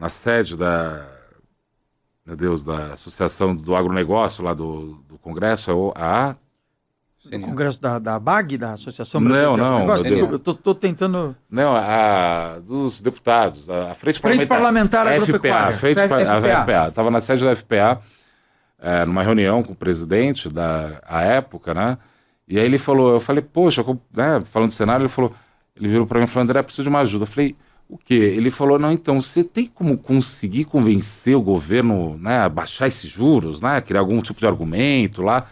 sede da Associação do Agronegócio, lá do Congresso, Do Congresso da BAG, da Associação Brasileira de Agronegócio? Desculpa, eu tô tentando... Não, dos deputados, a Frente Parlamentar Agropecuária. FPA. Estava na sede da FPA, numa reunião com o presidente à época, né? E aí ele falou, eu falei, poxa, né, falando do cenário, ele virou para mim e falou, André, preciso de uma ajuda. Eu falei, o quê? Ele falou, não, então, você tem como conseguir convencer o governo, né, a baixar esses juros, né, criar algum tipo de argumento lá.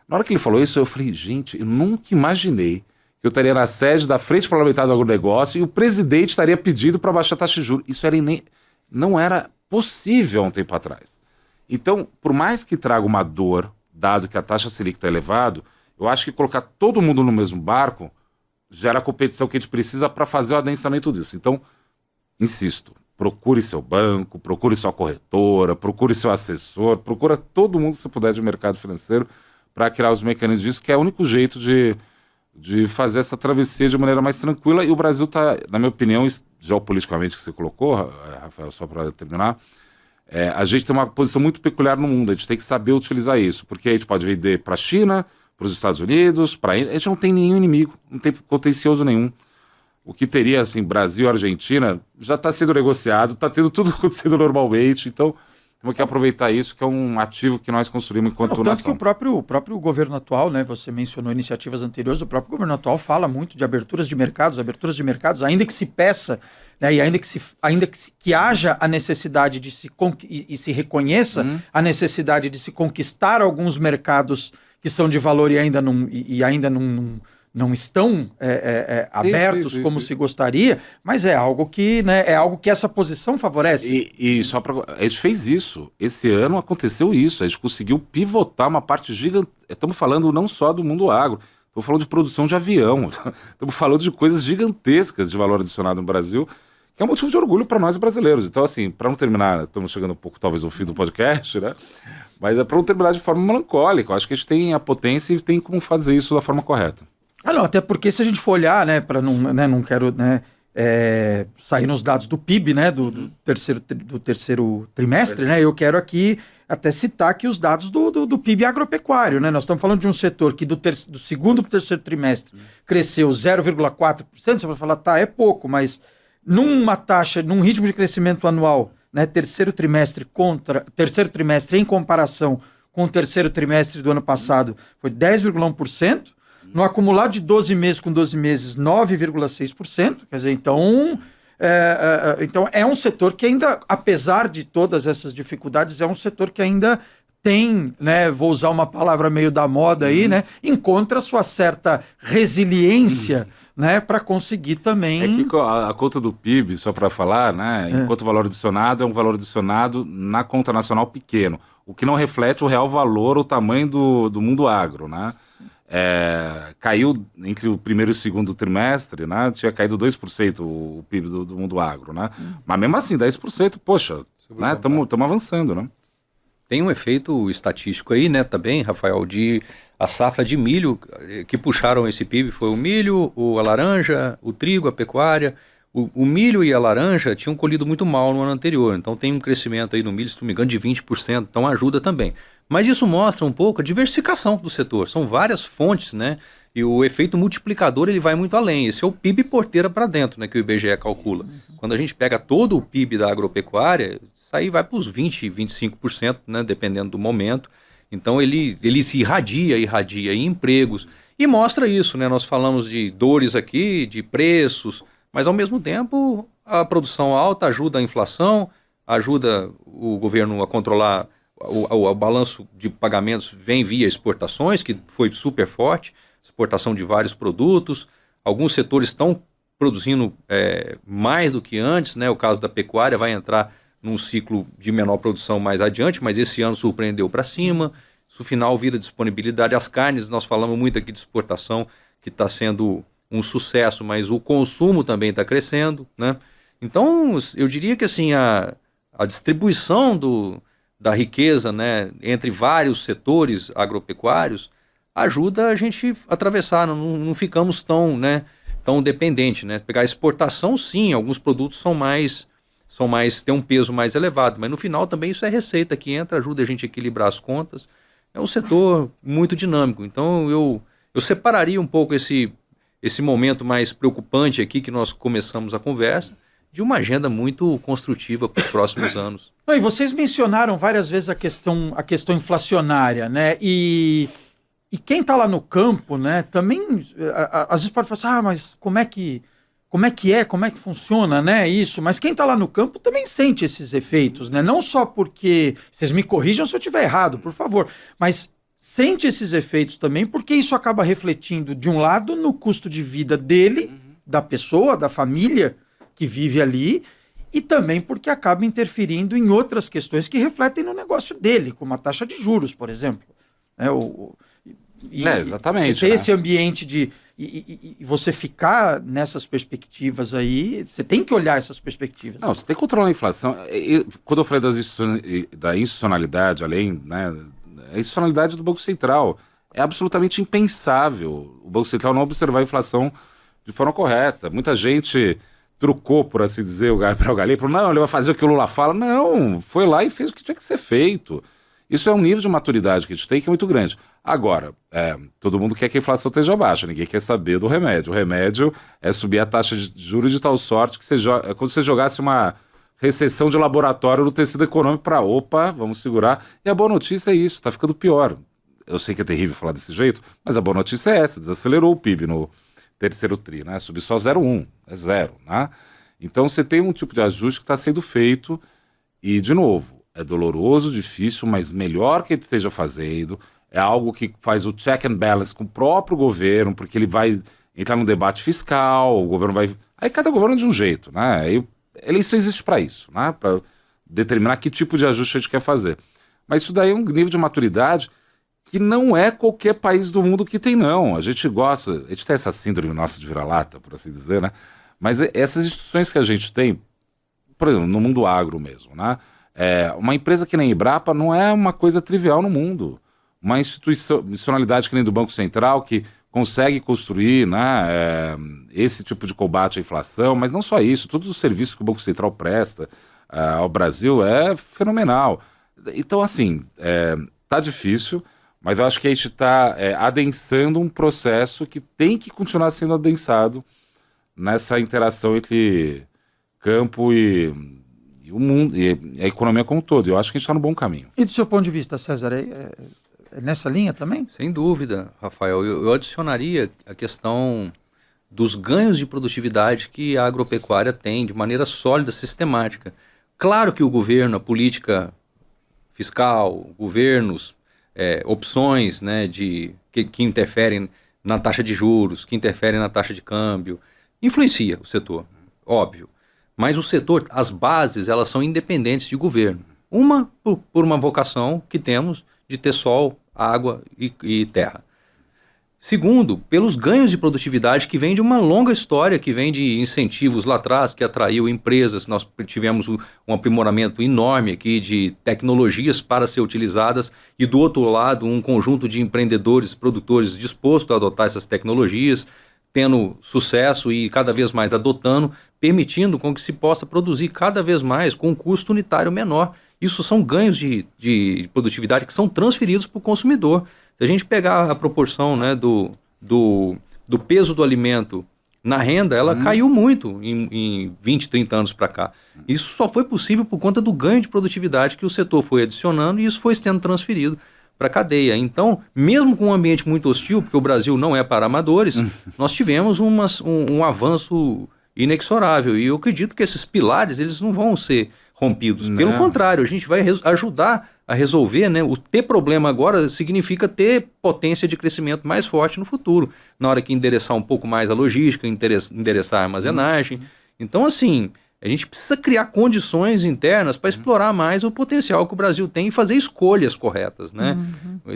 Na hora que ele falou isso, eu falei, gente, eu nunca imaginei que eu estaria na sede da Frente Parlamentar do Agronegócio e o presidente estaria pedindo para baixar a taxa de juros. Isso não era possível há um tempo atrás. Então, por mais que traga uma dor, dado que a taxa Selic está elevado, eu acho que colocar todo mundo no mesmo barco gera a competição que a gente precisa para fazer o adensamento disso. Então, insisto, procure seu banco, procure sua corretora, procure seu assessor, procura todo mundo que você puder de mercado financeiro para criar os mecanismos disso, que é o único jeito de fazer essa travessia de maneira mais tranquila. E o Brasil está, na minha opinião, geopoliticamente que você colocou, Rafael, só para terminar, a gente tem uma posição muito peculiar no mundo, a gente tem que saber utilizar isso, porque a gente pode vender para a China, para os Estados Unidos, a gente não tem nenhum inimigo, não tem contencioso nenhum. O que teria, assim, Brasil e Argentina, já está sendo negociado, está tendo tudo acontecendo normalmente, então temos que aproveitar isso, que é um ativo que nós construímos enquanto nação. Tanto que o próprio governo atual, né, você mencionou iniciativas anteriores, o próprio governo atual fala muito de aberturas de mercados, ainda que se peça, né, e ainda que haja a necessidade de se reconheça a necessidade de se conquistar alguns mercados que são de valor e ainda não estão abertos como se gostaria, mas é algo que, né, essa posição favorece. E só a gente fez isso. Esse ano aconteceu isso. A gente conseguiu pivotar uma parte gigante. Estamos falando não só do mundo agro, estamos falando de produção de avião, estamos falando de coisas gigantescas de valor adicionado no Brasil, que é um motivo de orgulho para nós brasileiros. Então, assim, para não terminar, estamos chegando um pouco talvez ao fim do podcast, né? Mas é para não terminar de forma melancólica. Eu acho que a gente tem a potência e tem como fazer isso da forma correta. Não, até porque se a gente for olhar, né, para não quero, né, sair nos dados do PIB, né, do terceiro trimestre, né, eu quero aqui até citar aqui os dados do PIB agropecuário, né, nós estamos falando de um setor que do segundo para o terceiro trimestre cresceu 0,4%, você vai falar, é pouco, mas num ritmo de crescimento anual, né, terceiro trimestre em comparação com o terceiro trimestre do ano passado foi 10,1%, no acumulado de 12 meses com 12 meses, 9,6%. Quer dizer, então é um setor que ainda, apesar de todas essas dificuldades, é um setor que ainda tem, né, vou usar uma palavra meio da moda aí, né, encontra sua certa resiliência, né, para conseguir também... É que a conta do PIB, só para falar, né, enquanto valor adicionado é um valor adicionado na conta nacional pequeno, o que não reflete o real valor, o tamanho do mundo agro, né? Caiu entre o primeiro e o segundo trimestre, né? Tinha caído 2% o PIB do mundo agro, né? Mas mesmo assim, 10%, poxa, né? Estamos avançando, né? Tem um efeito estatístico aí, né, também, Rafael, de a safra de milho que puxaram esse PIB foi o milho, a laranja, o trigo, a pecuária. O milho e a laranja tinham colhido muito mal no ano anterior, então tem um crescimento aí no milho, se não me engano, de 20%, então ajuda também. Mas isso mostra um pouco a diversificação do setor, são várias fontes, né? E o efeito multiplicador ele vai muito além, esse é o PIB porteira para dentro, né, que o IBGE calcula. Quando a gente pega todo o PIB da agropecuária, isso aí vai para os 20%, 25%, né, dependendo do momento. Então ele se irradia em empregos e mostra isso, né? Nós falamos de dores aqui, de preços, mas ao mesmo tempo a produção alta ajuda a inflação, ajuda o governo a controlar o balanço de pagamentos, vem via exportações, que foi super forte, exportação de vários produtos, alguns setores estão produzindo mais do que antes, né? O caso da pecuária vai entrar num ciclo de menor produção mais adiante, mas esse ano surpreendeu para cima. No final vira disponibilidade. As carnes, nós falamos muito aqui de exportação, que está sendo um sucesso, mas o consumo também está crescendo, né? Então, eu diria que assim, a distribuição da riqueza, né, entre vários setores agropecuários ajuda a gente a atravessar, não ficamos tão dependentes, né? Pegar a exportação, sim, alguns produtos têm um peso mais elevado, mas no final também isso é receita que entra, ajuda a gente a equilibrar as contas. É um setor muito dinâmico, então eu separaria um pouco esse momento mais preocupante aqui que nós começamos a conversa, de uma agenda muito construtiva para os próximos anos. E vocês mencionaram várias vezes a questão inflacionária, né? E quem está lá no campo, né, também às vezes pode pensar, mas como é que funciona, né, isso? Mas quem está lá no campo também sente esses efeitos, né? Não só porque, vocês me corrijam se eu estiver errado, por favor, mas sente esses efeitos também porque isso acaba refletindo, de um lado, no custo de vida dele, da pessoa, da família que vive ali, e também porque acaba interferindo em outras questões que refletem no negócio dele, como a taxa de juros, por exemplo. Exatamente. Você ter esse ambiente de... E você ficar nessas perspectivas aí, você tem que olhar essas perspectivas. Não, você tem que controlar a inflação. Quando eu falei da institucionalidade, além, né, a institucionalidade do Banco Central é absolutamente impensável o Banco Central não observar a inflação de forma correta. Muita gente trucou, por assim dizer, o Gabriel Gallet, falou, não, ele vai fazer o que o Lula fala. Não, foi lá e fez o que tinha que ser feito. Isso é um nível de maturidade que a gente tem que é muito grande. Agora, todo mundo quer que a inflação esteja baixa, ninguém quer saber do remédio. O remédio é subir a taxa de juros de tal sorte que é como se você jogasse uma recessão de laboratório no tecido econômico para, opa, vamos segurar. E a boa notícia é isso, está ficando pior. Eu sei que é terrível falar desse jeito, mas a boa notícia é essa, desacelerou o PIB no terceiro tri, né? Subiu só 0,1, é zero, né? Então você tem um tipo de ajuste que está sendo feito e, de novo, é doloroso, difícil, mas melhor que ele esteja fazendo, é algo que faz o check and balance com o próprio governo, porque ele vai entrar num debate fiscal, o governo vai... Aí cada governo é de um jeito, né? Aí, eleição existe para isso, né? Para determinar que tipo de ajuste a gente quer fazer. Mas isso daí é um nível de maturidade que não é qualquer país do mundo que tem, não. A gente gosta, a gente tem essa síndrome nossa de vira-lata, por assim dizer, né? Mas essas instituições que a gente tem, por exemplo, no mundo agro mesmo, né? Uma empresa que nem a Embrapa não é uma coisa trivial no mundo. Uma institucionalidade que nem do Banco Central, que consegue construir, né, esse tipo de combate à inflação, mas não só isso, todos os serviços que o Banco Central presta ao Brasil é fenomenal. Então, assim, tá difícil, mas eu acho que a gente está adensando um processo que tem que continuar sendo adensado nessa interação entre campo e o mundo, e a economia como um todo. Eu acho que a gente está no bom caminho. E do seu ponto de vista, César, é nessa linha também? Sem dúvida, Rafael. Eu adicionaria a questão dos ganhos de produtividade que a agropecuária tem de maneira sólida, sistemática. Claro que o governo, a política fiscal, governos, opções, né, que interferem na taxa de juros, que interferem na taxa de câmbio, influencia o setor, óbvio. Mas o setor, as bases, elas são independentes de governo. Uma, por uma vocação que temos de ter sol, água e terra. Segundo, pelos ganhos de produtividade que vem de uma longa história, que vem de incentivos lá atrás, que atraiu empresas. Nós tivemos um aprimoramento enorme aqui de tecnologias para ser utilizadas e, do outro lado, um conjunto de empreendedores, produtores dispostos a adotar essas tecnologias, tendo sucesso e cada vez mais adotando, permitindo com que se possa produzir cada vez mais com um custo unitário menor. Isso são ganhos de produtividade que são transferidos para o consumidor. Se a gente pegar a proporção, né, do peso do alimento na renda, ela caiu muito em 20, 30 anos para cá. Isso só foi possível por conta do ganho de produtividade que o setor foi adicionando e isso foi sendo transferido para a cadeia. Então, mesmo com um ambiente muito hostil, porque o Brasil não é para amadores, nós tivemos um avanço inexorável. E eu acredito que esses pilares eles não vão ser rompidos. Pelo contrário, a gente vai ajudar a resolver, né? O ter problema agora significa ter potência de crescimento mais forte no futuro, na hora que endereçar um pouco mais a logística, endereçar a armazenagem. Então, assim, a gente precisa criar condições internas para explorar mais o potencial que o Brasil tem e fazer escolhas corretas, né?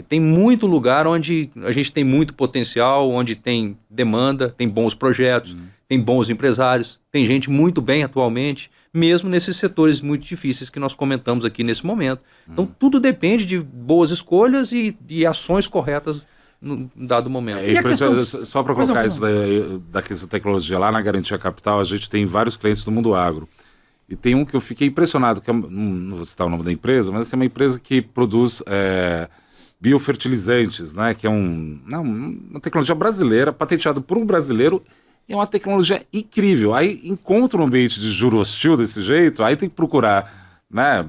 Tem muito lugar onde a gente tem muito potencial, onde tem demanda, tem bons projetos, tem bons empresários, tem gente muito bem atualmente, mesmo nesses setores muito difíceis que nós comentamos aqui nesse momento. Então, tudo depende de boas escolhas e ações corretas num dado momento. Só para colocar isso da questão da tecnologia, lá na Garantia Capital, a gente tem vários clientes do mundo agro. E tem um que eu fiquei impressionado, que não vou citar o nome da empresa, mas é uma empresa que produz biofertilizantes, né, que é uma tecnologia brasileira, patenteada por um brasileiro. É uma tecnologia incrível. Aí encontra um ambiente de juro hostil desse jeito, aí tem que procurar, né,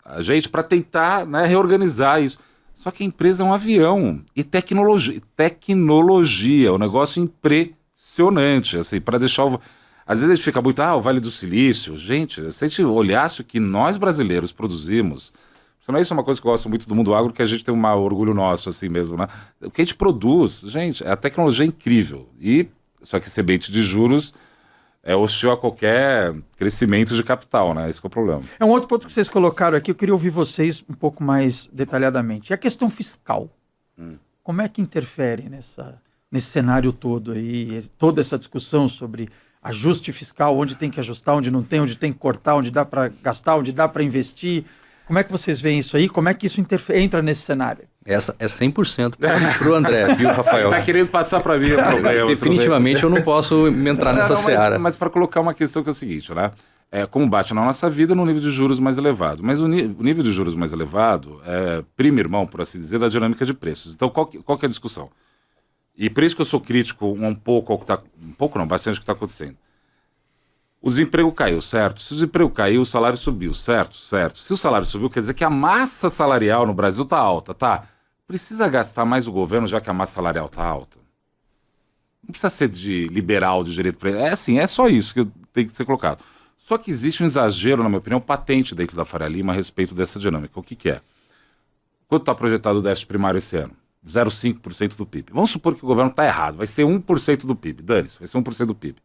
a gente para tentar, né, reorganizar isso. Só que a empresa é um avião e tecnologia, um negócio impressionante, assim, para deixar Às vezes a gente fica muito, o Vale do Silício. Gente, se a gente olhasse o que nós brasileiros produzimos, isso é uma coisa que eu gosto muito do mundo agro, que a gente tem um orgulho nosso, assim mesmo, né? O que a gente produz, gente, a tecnologia é incrível. Só que esse ambiente de juros é hostil a qualquer crescimento de capital, né? Esse que é o problema. É um outro ponto que vocês colocaram aqui, eu queria ouvir vocês um pouco mais detalhadamente. É a questão fiscal. Como é que interfere nesse cenário todo aí, toda essa discussão sobre ajuste fiscal, onde tem que ajustar, onde não tem, onde tem que cortar, onde dá para gastar, onde dá para investir? Como é que vocês veem isso aí? Como é que isso entra nesse cenário? Essa é 100% para o André, viu, Rafael? Tá querendo passar para mim o problema. Definitivamente eu não posso entrar nessa seara. Mas para colocar uma questão que é o seguinte, né? Como bate na nossa vida no nível de juros mais elevado. Mas o nível de juros mais elevado é primo irmão, por assim dizer, da dinâmica de preços. Então, qual que é a discussão? E por isso que eu sou crítico um pouco ao que está... Um pouco não, bastante ao que está acontecendo. O desemprego caiu, certo? Se o desemprego caiu, o salário subiu, certo? Certo. Se o salário subiu, quer dizer que a massa salarial no Brasil está alta, tá? Precisa gastar mais o governo, já que a massa salarial está alta? Não precisa ser de liberal, de direito... É só isso que tem que ser colocado. Só que existe um exagero, na minha opinião, patente dentro da Faria Lima a respeito dessa dinâmica. O que é? Quanto está projetado o déficit primário esse ano? 0,5% do PIB. Vamos supor que o governo está errado, vai ser 1% do PIB. Dane-se, vai ser 1% do PIB.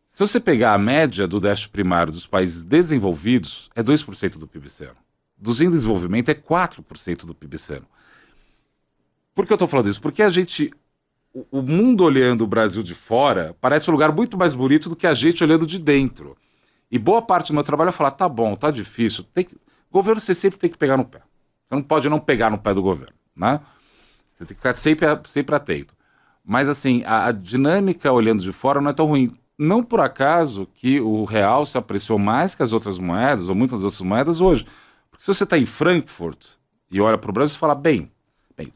Se você pegar a média do déficit primário dos países desenvolvidos, é 2% do PIB esse ano. Dos em desenvolvimento é 4% do PIB esse ano. Por que eu estou falando isso? Porque o mundo olhando o Brasil de fora parece um lugar muito mais bonito do que a gente olhando de dentro. E boa parte do meu trabalho é falar, tá bom, tá difícil. Governo você sempre tem que pegar no pé. Você não pode não pegar no pé do governo, né? Você tem que ficar sempre atento. Mas assim, a dinâmica olhando de fora não é tão ruim. Não por acaso que o real se apreciou mais que as outras moedas, ou muitas das outras moedas hoje. Porque se você está em Frankfurt e olha para o Brasil, você fala, bem,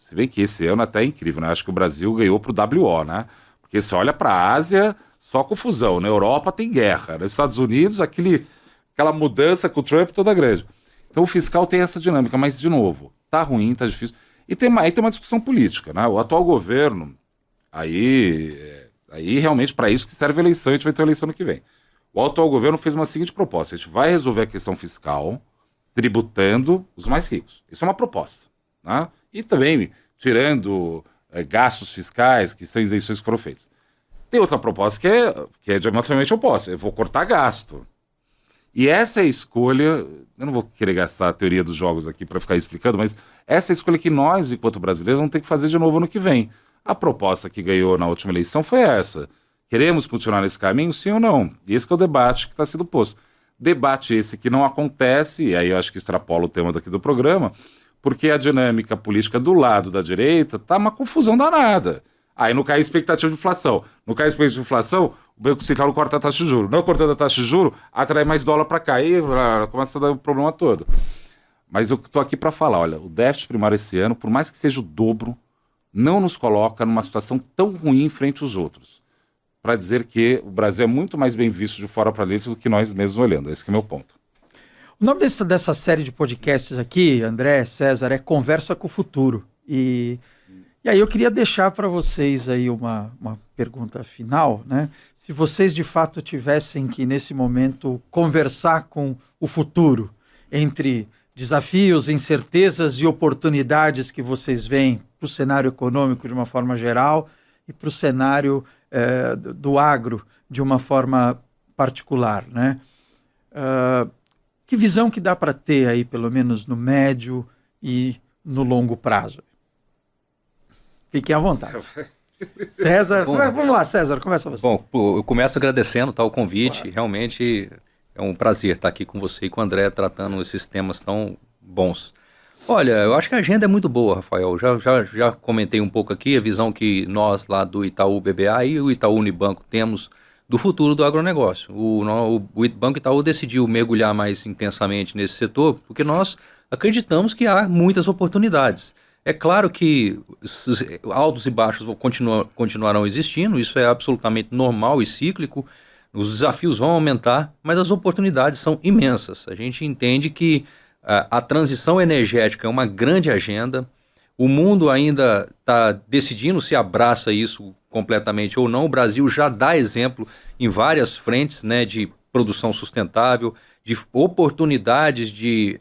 você vê que esse ano até é incrível, né? Acho que o Brasil ganhou para o WO, né? Porque você olha para a Ásia, só confusão. Na Europa tem guerra. Nos Estados Unidos, aquela mudança com o Trump toda grande. Então o fiscal tem essa dinâmica, mas, de novo, tá ruim, tá difícil. E aí tem uma discussão política, né? O atual governo, aí realmente para isso que serve a eleição, a gente vai ter a eleição no que vem. O atual governo fez uma seguinte proposta: a gente vai resolver a questão fiscal tributando os mais ricos. Isso é uma proposta, né? E também tirando gastos fiscais, que são isenções que foram feitas. Tem outra proposta que é diametralmente oposta: eu vou cortar gasto. E essa é a escolha, eu não vou querer gastar a teoria dos jogos aqui para ficar explicando, mas essa é a escolha que nós, enquanto brasileiros, vamos ter que fazer de novo ano que vem. A proposta que ganhou na última eleição foi essa. Queremos continuar nesse caminho, sim ou não? E esse que é o debate que está sendo posto. Debate esse que não acontece, e aí eu acho que extrapola o tema daqui do programa, porque a dinâmica política do lado da direita está uma confusão danada. Aí não cai a expectativa de inflação. Não cai a expectativa de inflação, o Banco Central corta a taxa de juros. Não cortando a taxa de juros, atrai mais dólar para cá. E começa a dar o problema todo. Mas eu estou aqui para falar, olha, o déficit primário esse ano, por mais que seja o dobro, não nos coloca numa situação tão ruim frente aos outros. Para dizer que o Brasil é muito mais bem visto de fora para dentro do que nós mesmos olhando. Esse que é o meu ponto. O nome dessa série de podcasts aqui, André, César, é Conversa com o Futuro. E aí eu queria deixar para vocês aí uma pergunta final, né? Se vocês de fato tivessem que, nesse momento, conversar com o futuro, entre desafios, incertezas e oportunidades que vocês veem para o cenário econômico de uma forma geral e para o cenário do agro de uma forma particular, né? Que visão que dá para ter aí, pelo menos no médio e no longo prazo? Fiquem à vontade. César, Bom, vamos lá, César, começa você. Bom, eu começo agradecendo o convite. Claro. Realmente é um prazer estar aqui com você e com o André tratando esses temas tão bons. Olha, eu acho que a agenda é muito boa, Rafael. Já comentei um pouco aqui a visão que nós lá do Itaú BBA e o Itaú Unibanco temos do futuro do agronegócio. O Banco Itaú decidiu mergulhar mais intensamente nesse setor porque nós acreditamos que há muitas oportunidades. É claro que altos e baixos continuarão existindo, isso é absolutamente normal e cíclico, os desafios vão aumentar, mas as oportunidades são imensas. A gente entende que a transição energética é uma grande agenda, o mundo ainda está decidindo se abraça isso completamente ou não. O Brasil já dá exemplo em várias frentes, né, de produção sustentável, de oportunidades de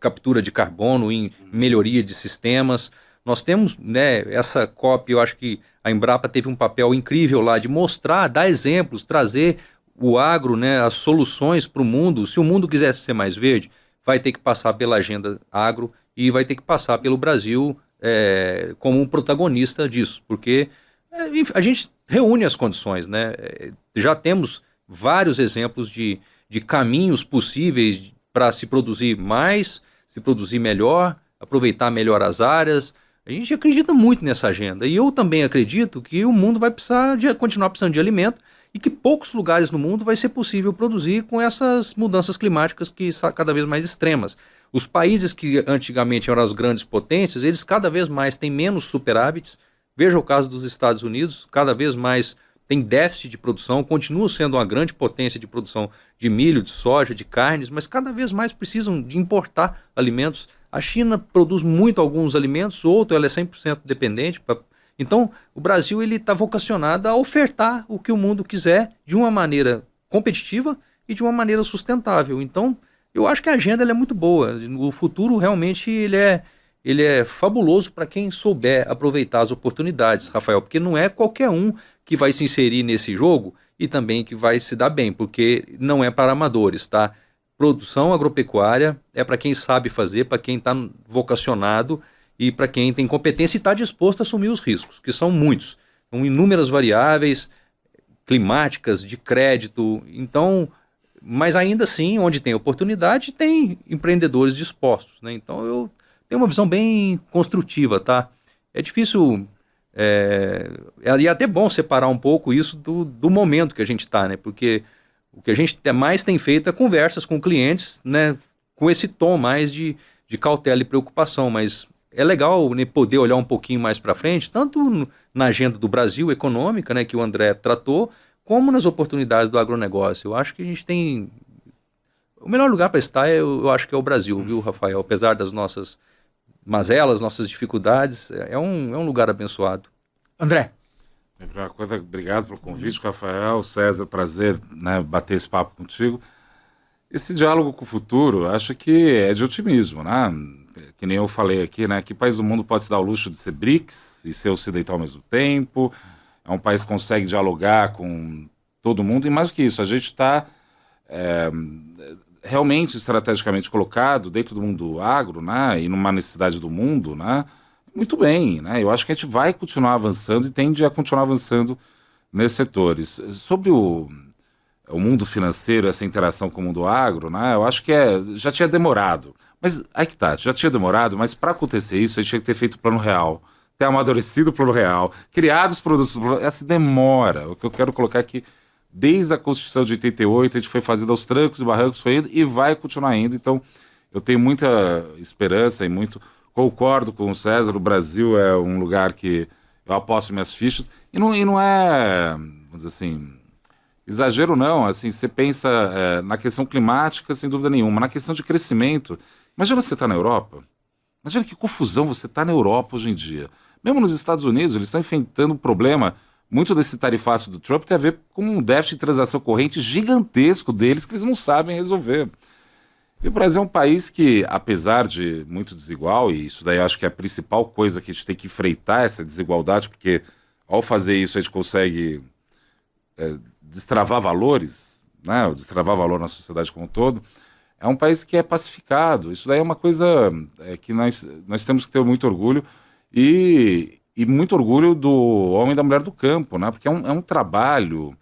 captura de carbono em melhoria de sistemas. Nós temos, né, essa COP, eu acho que a Embrapa teve um papel incrível lá de mostrar, dar exemplos, trazer o agro, né, as soluções para o mundo. Se o mundo quisesse ser mais verde, vai ter que passar pela agenda agro e vai ter que passar pelo Brasil como um protagonista disso, porque a gente reúne as condições, né? Já temos vários exemplos de caminhos possíveis para se produzir mais, se produzir melhor, aproveitar melhor as áreas. A gente acredita muito nessa agenda. E eu também acredito que o mundo vai continuar precisando de alimento e que poucos lugares no mundo vai ser possível produzir com essas mudanças climáticas que são cada vez mais extremas. Os países que antigamente eram as grandes potências, eles cada vez mais têm menos superávites. Veja o caso dos Estados Unidos, cada vez mais tem déficit de produção, continua sendo uma grande potência de produção de milho, de soja, de carnes, mas cada vez mais precisam de importar alimentos. A China produz muito alguns alimentos, outro ela é 100% dependente. Então, o Brasil está vocacionado a ofertar o que o mundo quiser de uma maneira competitiva e de uma maneira sustentável. Então, eu acho que a agenda ela é muito boa. O futuro realmente ele é fabuloso para quem souber aproveitar as oportunidades, Rafael, porque não é qualquer um que vai se inserir nesse jogo e também que vai se dar bem, porque não é para amadores, tá? Produção agropecuária é para quem sabe fazer, para quem está vocacionado e para quem tem competência e está disposto a assumir os riscos, que são muitos. São inúmeras variáveis climáticas, de crédito, então, mas ainda assim, onde tem oportunidade, tem empreendedores dispostos, né? Então eu tenho uma visão bem construtiva, tá? É difícil, e é até bom separar um pouco isso do momento que a gente está, né? Porque o que a gente mais tem feito é conversas com clientes, né? Com esse tom mais de cautela e preocupação, mas é legal, né, poder olhar um pouquinho mais para frente, tanto na agenda do Brasil econômica, né, que o André tratou, como nas oportunidades do agronegócio. Eu acho que a gente tem... O melhor lugar para estar, eu acho que é o Brasil, viu, Rafael? Apesar das nossas mazelas, nossas dificuldades, é um lugar abençoado. André. Primeira coisa, obrigado pelo convite, Rafael, César, prazer, né, bater esse papo contigo. Esse diálogo com o futuro, acho que é de otimismo, né? Que nem eu falei aqui, né? Que país do mundo pode se dar o luxo de ser BRICS e ser ocidental ao mesmo tempo? É um país que consegue dialogar com todo mundo, e mais do que isso, a gente está realmente estrategicamente colocado dentro do mundo agro, né? E numa necessidade do mundo, né? Muito bem, né? Eu acho que a gente vai continuar avançando e tende a continuar avançando nesses setores. Sobre o mundo financeiro, essa interação com o mundo agro, né? Eu acho que já tinha demorado. Mas aí que tá, já tinha demorado, mas para acontecer isso, a gente tinha que ter feito o plano real, ter amadurecido o plano real, criado os produtos. Essa demora. O que eu quero colocar aqui, desde a Constituição de 88, a gente foi fazendo aos trancos e barrancos, foi indo e vai continuar indo. Então, eu tenho muita esperança e concordo com o César, o Brasil é um lugar que eu aposto minhas fichas, e não é, vamos dizer assim, exagero não, assim, você pensa na questão climática, sem dúvida nenhuma, na questão de crescimento. Imagina você estar na Europa, imagina que confusão você está na Europa hoje em dia. Mesmo nos Estados Unidos, eles estão enfrentando um problema, muito desse tarifácio do Trump tem a ver com um déficit de transação corrente gigantesco deles que eles não sabem resolver. E o Brasil é um país que, apesar de muito desigual, e isso daí eu acho que é a principal coisa que a gente tem que enfrentar, essa desigualdade, porque ao fazer isso a gente consegue destravar valores, né, ou destravar valor na sociedade como um todo. É um país que é pacificado. Isso daí é uma coisa que nós temos que ter muito orgulho e muito orgulho do homem e da mulher do campo, né? Porque é um trabalho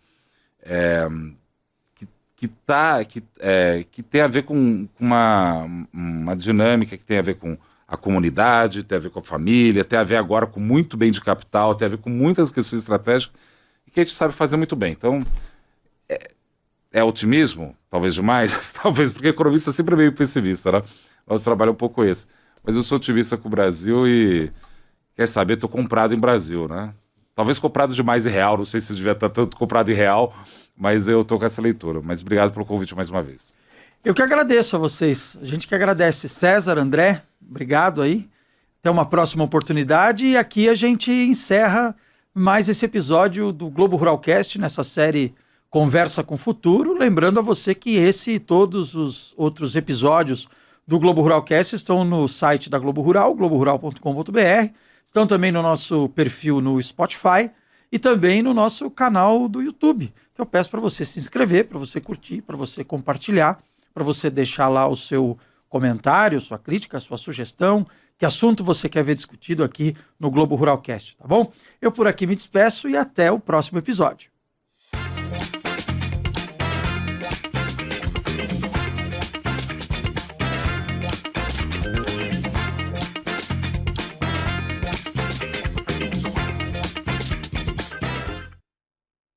que tem a ver com uma dinâmica que tem a ver com a comunidade, tem a ver com a família, tem a ver agora com muito bem de capital, tem a ver com muitas questões estratégicas e que a gente sabe fazer muito bem. Então, é otimismo? Talvez demais? Talvez, porque economista sempre é meio pessimista, né? Nosso trabalho é um pouco esse. Mas eu sou otimista com o Brasil e, quer saber, estou comprado em Brasil, né? Talvez comprado demais em real, não sei se devia estar tanto comprado em real, mas eu estou com essa leitura. Mas obrigado pelo convite mais uma vez. Eu que agradeço a vocês. A gente que agradece. César, André, obrigado aí. Até uma próxima oportunidade. E aqui a gente encerra mais esse episódio do Globo Ruralcast, nessa série Conversa com o Futuro. Lembrando a você que esse e todos os outros episódios do Globo Ruralcast estão no site da Globo Rural, globorural.com.br. Estão também no nosso perfil no Spotify e também no nosso canal do YouTube, que eu peço para você se inscrever, para você curtir, para você compartilhar, para você deixar lá o seu comentário, sua crítica, sua sugestão, que assunto você quer ver discutido aqui no Globo Ruralcast, tá bom? Eu por aqui me despeço e até o próximo episódio.